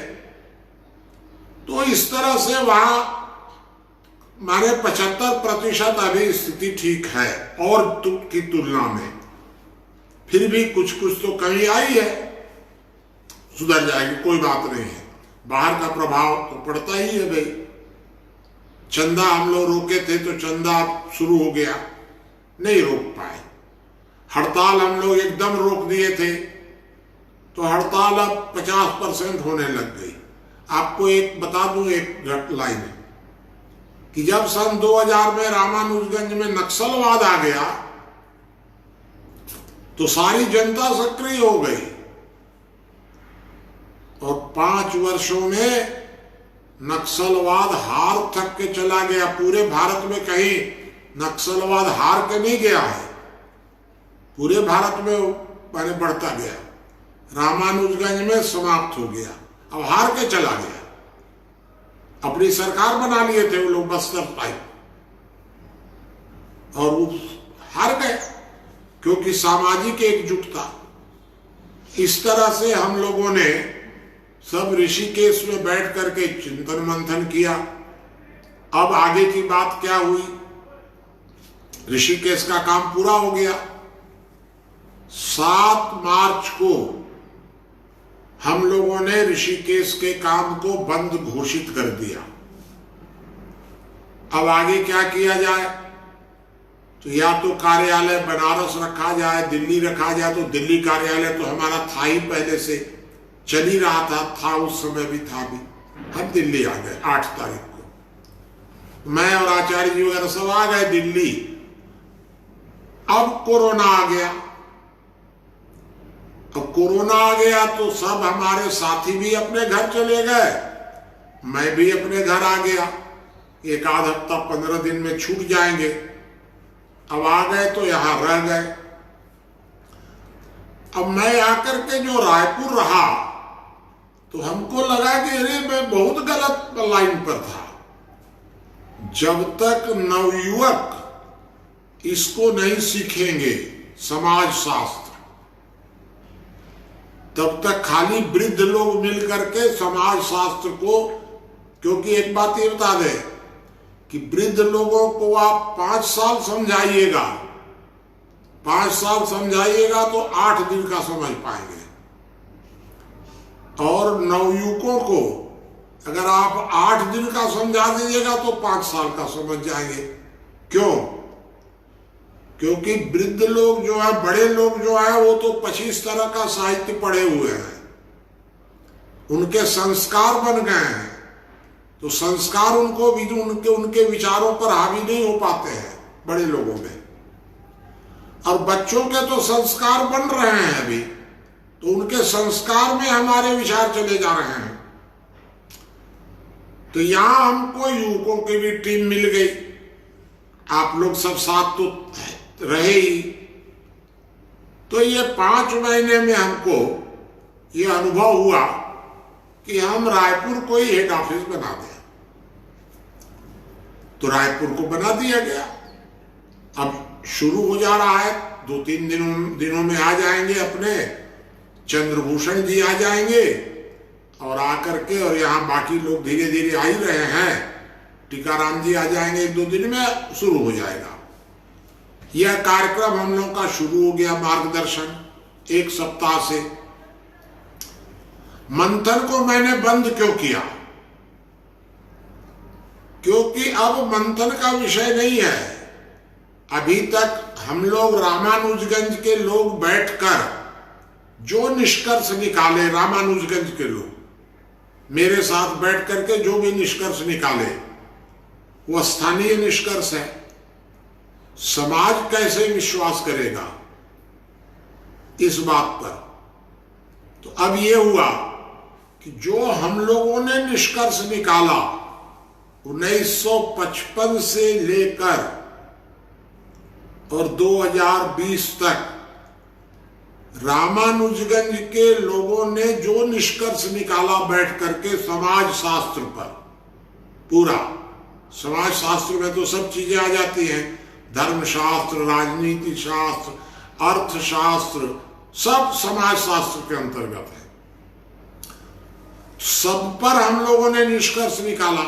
तो इस तरह से वहां माने 75% अभी स्थिति ठीक है और की तुलना में। फिर भी कुछ तो कमी आई है, सुधर जाएगी, कोई बात नहीं है। बाहर का प्रभाव तो पड़ता ही है भाई। चंदा हम लोग रोके थे तो चंदा शुरू हो गया, नहीं रोक पाए। हड़ताल हम लोग एकदम रोक दिए थे तो हड़ताल अब 50% होने लग गई। आपको एक बता दूं, एक लाइन कि जब सन 2000 में रामानुजगंज में नक्सलवाद आ गया तो सारी जनता सक्रिय हो गई और 5 वर्षों में नक्सलवाद हार थक के चला गया। पूरे भारत में कहीं नक्सलवाद हार के नहीं गया है, पूरे भारत में माने बढ़ता गया। रामानुजगंज में समाप्त हो गया, अब हार के चला गया। अपनी सरकार बना लिए थे वो लोग बस्तर टाइप, और वो हार गए क्योंकि सामाजिक एकजुटता। इस तरह से हम लोगों ने सब ऋषिकेश में बैठ करके चिंतन मंथन किया। अब आगे की बात क्या हुई, ऋषिकेश का काम पूरा हो गया। 7 मार्च को हम लोगों ने ऋषिकेश के काम को बंद घोषित कर दिया। अब आगे क्या किया जाए, तो या तो कार्यालय बनारस रखा जाए, दिल्ली रखा जाए। तो दिल्ली कार्यालय तो हमारा था ही, पहले से चल ही रहा था उस समय भी था भी। हम दिल्ली आ गए 8 तारीख को, मैं और आचार्य जी वगैरह सब आ गए दिल्ली। अब कोरोना आ गया। अब कोरोना आ गया तो सब हमारे साथी भी अपने घर चले गए, मैं भी अपने घर आ गया। 1 हफ्ता 15 दिन में छूट जाएंगे। अब आ गए तो यहां रह गए। अब मैं आकर के जो रायपुर रहा तो हमको लगा कि अरे मैं बहुत गलत लाइन पर था। जब तक नवयुवक इसको नहीं सीखेंगे समाज शास्त्र, तब तक खाली वृद्ध लोग मिल करके समाज शास्त्र को, क्योंकि एक बात ये बता दें कि वृद्ध लोगों को आप 5 साल समझाइएगा, 5 साल समझाइएगा तो 8 दिन का समझ पाएंगे, और नवयुवकों को अगर आप 8 दिन का समझा दीजिएगा तो 5 साल का समझ जाएंगे। क्यों? क्योंकि वृद्ध लोग जो है, बड़े लोग जो है, वो तो 25 तरह का साहित्य पढ़े हुए हैं, उनके संस्कार बन गए हैं। तो संस्कार उनको भी उनके विचारों पर हावी नहीं हो पाते हैं बड़े लोगों में। और बच्चों के तो संस्कार बन रहे हैं अभी, तो उनके संस्कार में हमारे विचार चले जा रहे हैं। तो यहां हमको युवकों की भी टीम मिल गई। आप लोग सब साथ तो रहे ही। तो ये 5 महीने में हमको ये अनुभव हुआ कि हम रायपुर को ही हेड ऑफिस बना दें। तो रायपुर को बना दिया गया। अब शुरू हो जा रहा है, 2-3 दिनों में आ जाएंगे अपने चंद्रभूषण जी आ जाएंगे और आकर के, और यहाँ बाकी लोग धीरे धीरे आ ही रहे हैं, टीकाराम जी आ जाएंगे, 1-2 दिन में शुरू हो जाएगा। यह कार्यक्रम हम लोग का शुरू हो गया, मार्गदर्शन 1 सप्ताह से। मंथन को मैंने बंद क्यों किया? क्योंकि अब मंथन का विषय नहीं है। अभी तक हम लोग रामानुजगंज के लोग बैठकर जो निष्कर्ष निकाले, रामानुजगंज के लोग मेरे साथ बैठ करके जो भी निष्कर्ष निकाले वो स्थानीय निष्कर्ष है। समाज कैसे विश्वास करेगा इस बात पर? तो अब ये हुआ कि जो हम लोगों ने निष्कर्ष निकाला 1955 से लेकर और 2020 तक रामानुजगंज के लोगों ने जो निष्कर्ष निकाला बैठ करके समाज शास्त्र पर, पूरा समाज शास्त्र में तो सब चीजें आ जाती हैं, धर्मशास्त्र, राजनीति शास्त्र, अर्थशास्त्र, सब समाज शास्त्र के अंतर्गत है। सब पर हम लोगों ने निष्कर्ष निकाला।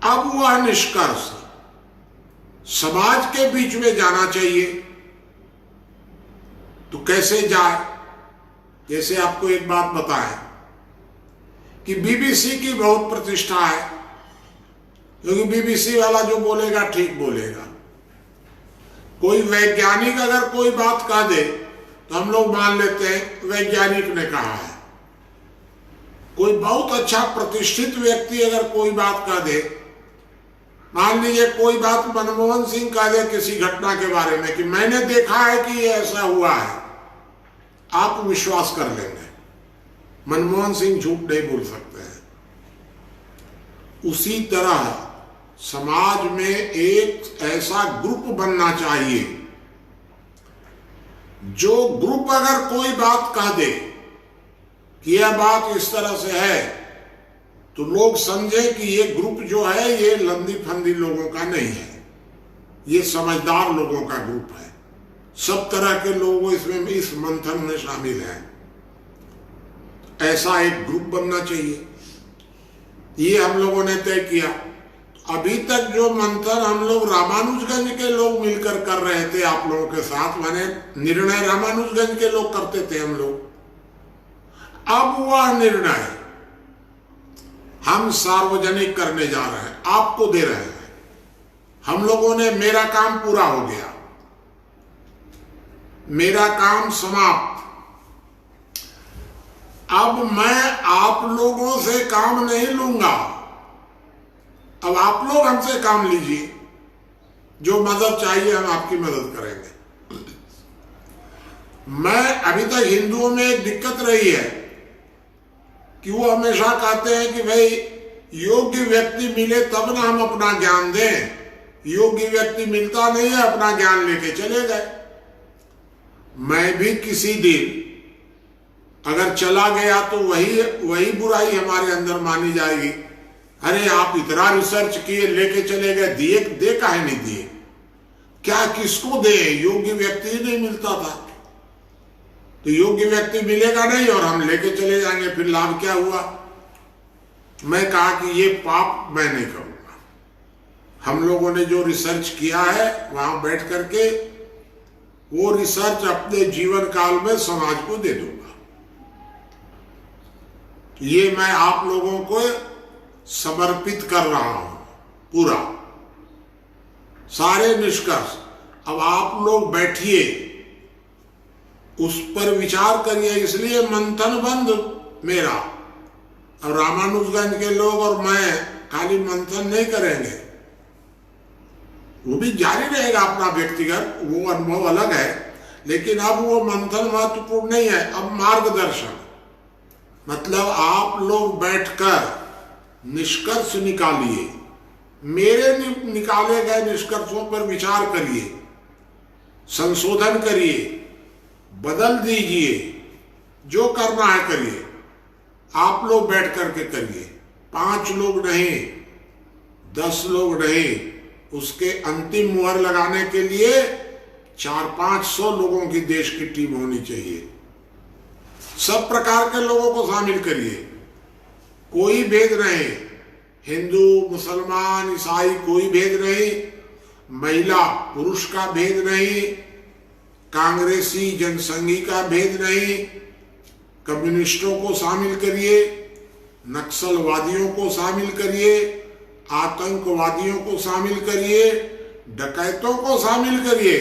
अब वह निष्कर्ष समाज के बीच में जाना चाहिए, तो कैसे जाए? जैसे आपको एक बात बताएं कि बीबीसी की बहुत प्रतिष्ठा है, क्योंकि बीबीसी वाला जो बोलेगा ठीक बोलेगा। कोई वैज्ञानिक अगर कोई बात कह दे तो हम लोग मान लेते हैं वैज्ञानिक ने कहा है। कोई बहुत अच्छा प्रतिष्ठित व्यक्ति अगर कोई बात कह दे, मान लीजिए कोई बात मनमोहन सिंह कह दे किसी घटना के बारे में कि मैंने देखा है कि ये ऐसा हुआ है, आप विश्वास कर लेंगे। मनमोहन सिंह झूठ नहीं बोल सकते हैं। उसी तरह समाज में एक ऐसा ग्रुप बनना चाहिए, जो ग्रुप अगर कोई बात कह दे कि यह बात इस तरह से है, तो लोग समझे कि ये ग्रुप जो है ये लंदी फंदी लोगों का नहीं है, ये समझदार लोगों का ग्रुप है। सब तरह के लोग इसमें इस मंथन में शामिल हैं। ऐसा एक ग्रुप बनना चाहिए, ये हम लोगों ने तय किया। अभी तक जो मंथन हम लोग रामानुजगंज के लोग मिलकर कर रहे थे आप लोगों के साथ, माने निर्णय रामानुजगंज के लोग करते थे हम लोग, अब वह निर्णय हम सार्वजनिक करने जा रहे हैं, आपको दे रहे हैं। हम लोगों ने, मेरा काम पूरा हो गया, मेरा काम समाप्त। अब मैं आप लोगों से काम नहीं लूंगा, अब आप लोग हमसे काम लीजिए। जो मदद चाहिए हम आपकी मदद करेंगे। मैं अभी तक हिंदुओं में एक दिक्कत रही है कि वो हमेशा कहते हैं कि भाई योग्य व्यक्ति मिले तब ना हम अपना ज्ञान दें, योग्य व्यक्ति मिलता नहीं है, अपना ज्ञान लेके चले गए। मैं भी किसी दिन अगर चला गया तो वही बुराई हमारे अंदर मानी जाएगी। अरे आप इतना रिसर्च किए, लेके चले गए, दिए दे काहे नहीं दिए? क्या किसको दे? योग्य व्यक्ति ही नहीं मिलता था, तो योग्य व्यक्ति मिलेगा नहीं और हम लेके चले जाएंगे, फिर लाभ क्या हुआ? मैं कहा कि ये पाप मैं नहीं करूंगा। हम लोगों ने जो रिसर्च किया है वहां बैठ करके वो रिसर्च अपने जीवन काल में समाज को दे दूंगा। ये मैं आप लोगों को समर्पित कर रहा हूं, पूरा सारे निष्कर्ष। अब आप लोग बैठिए, उस पर विचार करिए। इसलिए मंथन बंद मेरा, और रामानुजगंज के लोग और मैं खाली मंथन नहीं करेंगे, वो भी जारी रहेगा अपना व्यक्तिगत, वो अनुभव अलग है। लेकिन अब वो मंथन महत्वपूर्ण नहीं है, अब मार्गदर्शन, मतलब आप लोग बैठकर निष्कर्ष निकालिए, मेरे निकाले गए निष्कर्षों पर विचार करिए, संशोधन करिए, बदल दीजिए, जो करना है करिए। आप लोग बैठ करके करिए, 5 लोग नहीं, 10 लोग नहीं, उसके अंतिम मुहर लगाने के लिए 400-500 लोगों की देश की टीम होनी चाहिए। सब प्रकार के लोगों को शामिल करिए, कोई भेद नहीं, हिंदू मुसलमान ईसाई कोई भेद नहीं, महिला पुरुष का भेद नहीं, कांग्रेसी जनसंघी का भेद नहीं, कम्युनिस्टों को शामिल करिए, नक्सलवादियों को शामिल करिए, आतंकवादियों को शामिल करिए, डकैतों को शामिल करिए,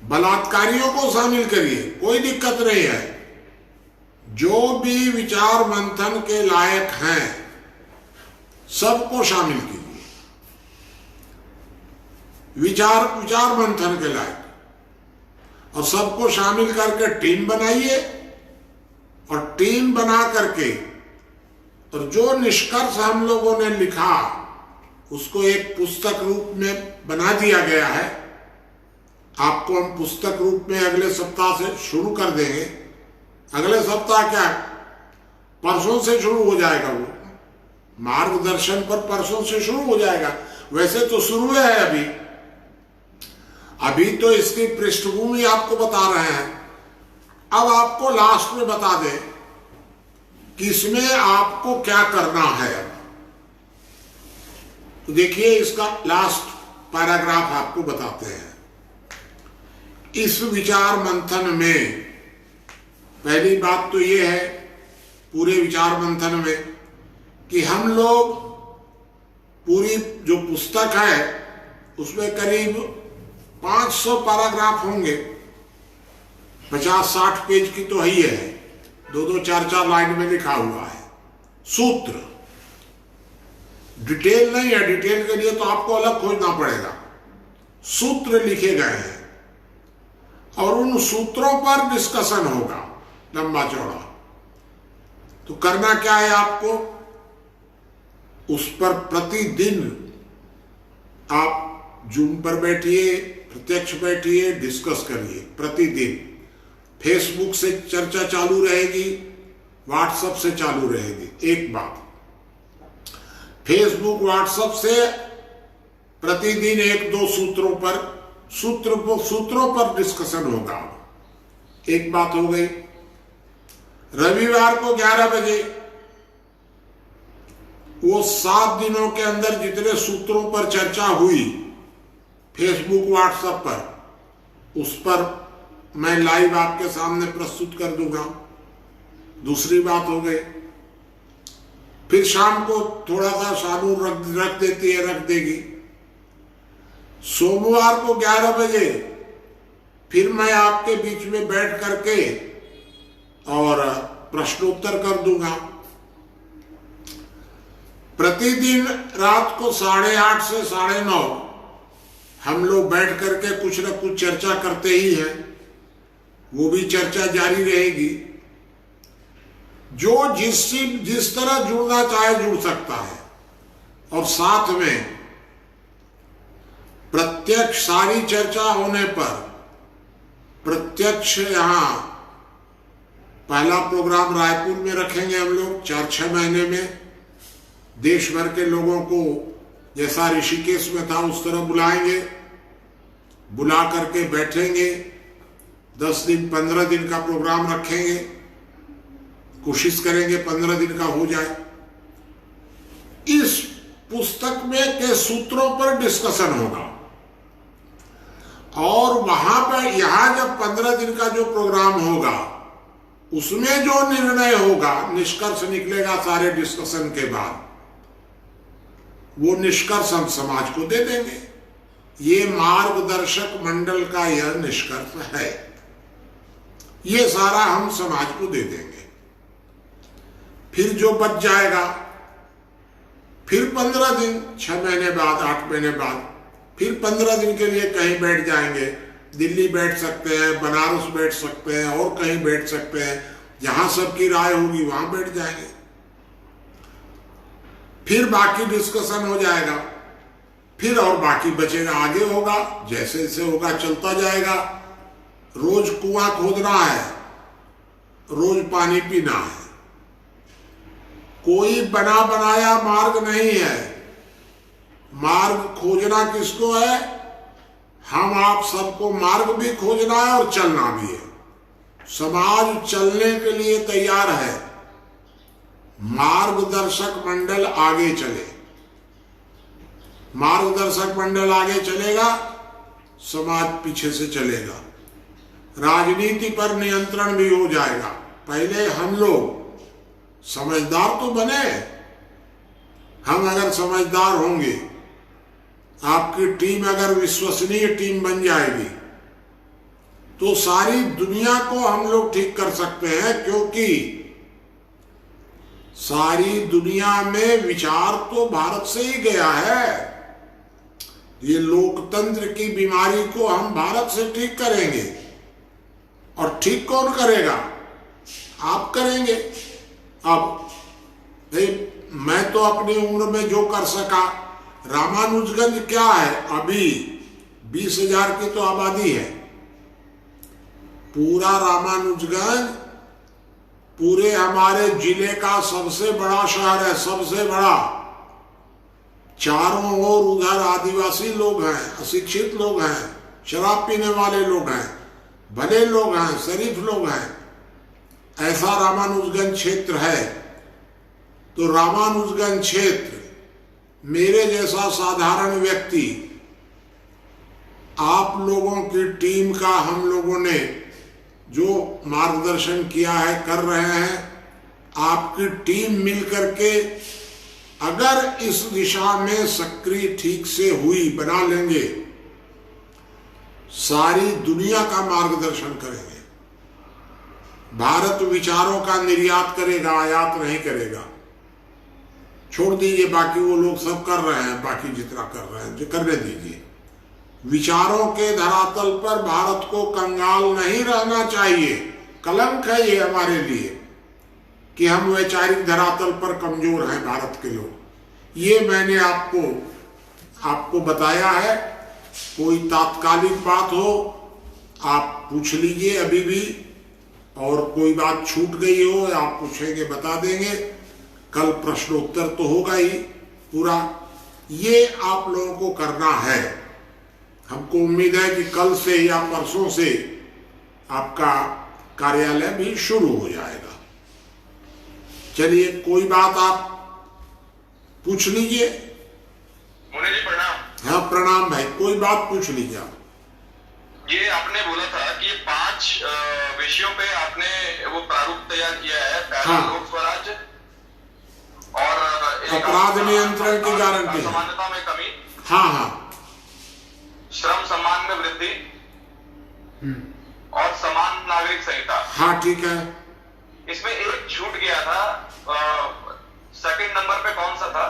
बलात्कारियों को शामिल करिए, कोई दिक्कत नहीं है। जो भी विचार मंथन के लायक हैं सबको शामिल कीजिए, विचार मंथन के लायक, और सबको शामिल करके टीम बनाइए, और टीम बना करके और जो निष्कर्ष हम लोगों ने लिखा उसको एक पुस्तक रूप में बना दिया गया है। आपको हम पुस्तक रूप में अगले सप्ताह से शुरू कर देंगे। अगले सप्ताह क्या, परसों से शुरू हो जाएगा, वो मार्गदर्शन पर परसों से शुरू हो जाएगा। वैसे तो शुरू है अभी तो इसकी पृष्ठभूमि आपको बता रहे हैं। अब आपको लास्ट में बता दें कि इसमें आपको क्या करना है। तो देखिए, इसका लास्ट पैराग्राफ आपको बताते हैं। इस विचार मंथन में पहली बात तो ये है, पूरे विचार मंथन में, कि हम लोग पूरी जो पुस्तक है उसमें करीब 500 पैराग्राफ होंगे, 50-60 पेज की तो ही है, 2-2, 4-4 लाइन में लिखा हुआ है सूत्र। डिटेल नहीं है, डिटेल के लिए तो आपको अलग खोजना पड़ेगा। सूत्र लिखे गए हैं और उन सूत्रों पर डिस्कशन होगा लंबा चौड़ा। तो करना क्या है आपको, उस पर प्रतिदिन आप जूम पर बैठिए, प्रत्यक्ष बैठिए, डिस्कस करिए प्रतिदिन। फेसबुक से चर्चा चालू रहेगी, व्हाट्सएप से चालू रहेगी। एक बात, फेसबुक व्हाट्सएप से प्रतिदिन 1-2 सूत्रों पर डिस्कशन होगा। एक बात हो गई। रविवार को 11 बजे वो 7 दिनों के अंदर जितने सूत्रों पर चर्चा हुई फेसबुक व्हाट्सएप पर, उस पर मैं लाइव आपके सामने प्रस्तुत कर दूंगा। दूसरी बात हो गई। फिर शाम को थोड़ा सा शानू रख देगी। सोमवार को 11 बजे फिर मैं आपके बीच में बैठ करके और प्रश्नोत्तर कर दूंगा। प्रतिदिन रात को 8:30 से 9:30 हम लोग बैठ करके कुछ न कुछ चर्चा करते ही हैं। वो भी चर्चा जारी रहेगी। जो जिस तरह जुड़ना चाहे जुड़ सकता है। और साथ में प्रत्यक्ष सारी चर्चा होने पर प्रत्यक्ष यहाँ पहला प्रोग्राम रायपुर में रखेंगे हम लोग 4-6 महीने में। देश भर के लोगों को जैसा ऋषिकेश में था उस तरह बुलाएंगे, बुला करके बैठेंगे। 10 दिन 15 दिन का प्रोग्राम रखेंगे, कोशिश करेंगे 15 दिन का हो जाए। इस पुस्तक में के सूत्रों पर डिस्कशन होगा और वहां पर यहां जब 15 दिन का जो प्रोग्राम होगा उसमें जो निर्णय होगा, निष्कर्ष निकलेगा सारे डिस्कशन के बाद, वो निष्कर्ष हम समाज को दे देंगे। ये मार्गदर्शक मंडल का यह निष्कर्ष है, ये सारा हम समाज को दे देंगे। फिर जो बच जाएगा फिर 15 दिन, 6 महीने बाद, 8 महीने बाद फिर 15 दिन के लिए कहीं बैठ जाएंगे। दिल्ली बैठ सकते हैं, बनारस बैठ सकते हैं, और कहीं बैठ सकते हैं। जहां सबकी राय होगी वहां बैठ जाएंगे। फिर बाकी डिस्कशन हो जाएगा। फिर और बाकी बचेगा, आगे होगा, जैसे जैसे होगा चलता जाएगा। रोज कुआं खोदना है, रोज पानी पीना है। कोई बना बनाया मार्ग नहीं है। मार्ग खोजना किसको है? हम आप सबको मार्ग भी खोजना है और चलना भी है। समाज चलने के लिए तैयार है, मार्गदर्शक मंडल आगे चले। मार्गदर्शक मंडल आगे चलेगा, समाज पीछे से चलेगा। राजनीति पर नियंत्रण भी हो जाएगा। पहले हम लोग समझदार तो बने। हम अगर समझदार होंगे, आपकी टीम अगर विश्वसनीय टीम बन जाएगी, तो सारी दुनिया को हम लोग ठीक कर सकते हैं, क्योंकि सारी दुनिया में विचार तो भारत से ही गया है। ये लोकतंत्र की बीमारी को हम भारत से ठीक करेंगे। और ठीक कौन करेगा? आप करेंगे। अब मैं तो अपनी उम्र में जो कर सका, रामानुजगंज क्या है, अभी 20,000 की तो आबादी है। पूरा रामानुजगंज पूरे हमारे जिले का सबसे बड़ा शहर है, सबसे बड़ा। चारों ओर उधर आदिवासी लोग हैं, अशिक्षित लोग हैं, शराब पीने वाले लोग हैं, भले लोग हैं, शरीफ लोग हैं। ऐसा रामानुजगंज क्षेत्र है। तो रामानुजगंज क्षेत्र, मेरे जैसा साधारण व्यक्ति, आप लोगों की टीम का हम लोगों ने जो मार्गदर्शन किया है, कर रहे हैं, आपकी टीम मिलकर के अगर इस दिशा में सक्रिय ठीक से हुई, बना लेंगे, सारी दुनिया का मार्गदर्शन करेंगे। भारत विचारों का निर्यात करेगा, आयात नहीं करेगा। छोड़ दीजिए, बाकी वो लोग सब कर रहे हैं, बाकी जितना कर रहे हैं जो करने दीजिए। विचारों के धरातल पर भारत को कंगाल नहीं रहना चाहिए। कलंक है ये हमारे लिए कि हम वैचारिक धरातल पर कमजोर हैं, भारत के लोग। ये मैंने आपको बताया है। कोई तात्कालिक बात हो आप पूछ लीजिए अभी भी, और कोई बात छूट गई हो आप पूछेंगे, बता देंगे। कल प्रश्नोत्तर तो होगा ही पूरा। ये आप लोगों को करना है। हमको उम्मीद है कि कल से या परसों से आपका कार्यालय भी शुरू हो जाएगा। चलिए, कोई बात आप पूछ लीजिए। मुनि जी प्रणाम। हाँ प्रणाम भाई, कोई बात पूछ लीजिए आप। ये आपने बोला था कि 5 विषयों पे आपने वो प्रारूप तैयार किया है। पहला हाँ। लोक स्वराज और अपराध नियंत्रण की गारंटी, समानता में कमी। हाँ हाँ, श्रम सम्मान में वृद्धि और समान नागरिक संहिता। हाँ ठीक है। इसमें एक छूट गया था, सेकंड नंबर पे कौन सा था?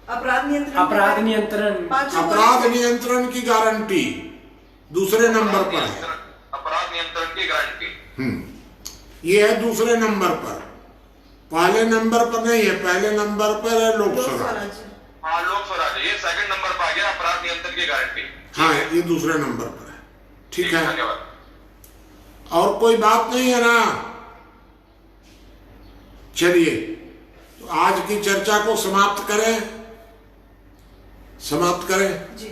अपराध नियंत्रण। अपराध नियंत्रण की गारंटी दूसरे नंबर पर है। अपराध नियंत्रण की गारंटी ये है दूसरे नंबर पर, पहले नंबर पर नहीं है। पहले नंबर पर है लोक स्वराज। हाँ, लोक स्वराज, ये सेकंड नंबर पर आ गया, अपराध नियंत्रण की गारंटी। हाँ, ये दूसरे नंबर पर है। ठीक है, धन्यवाद। और कोई बात नहीं है ना? चलिए, तो आज की चर्चा को समाप्त करें। जी।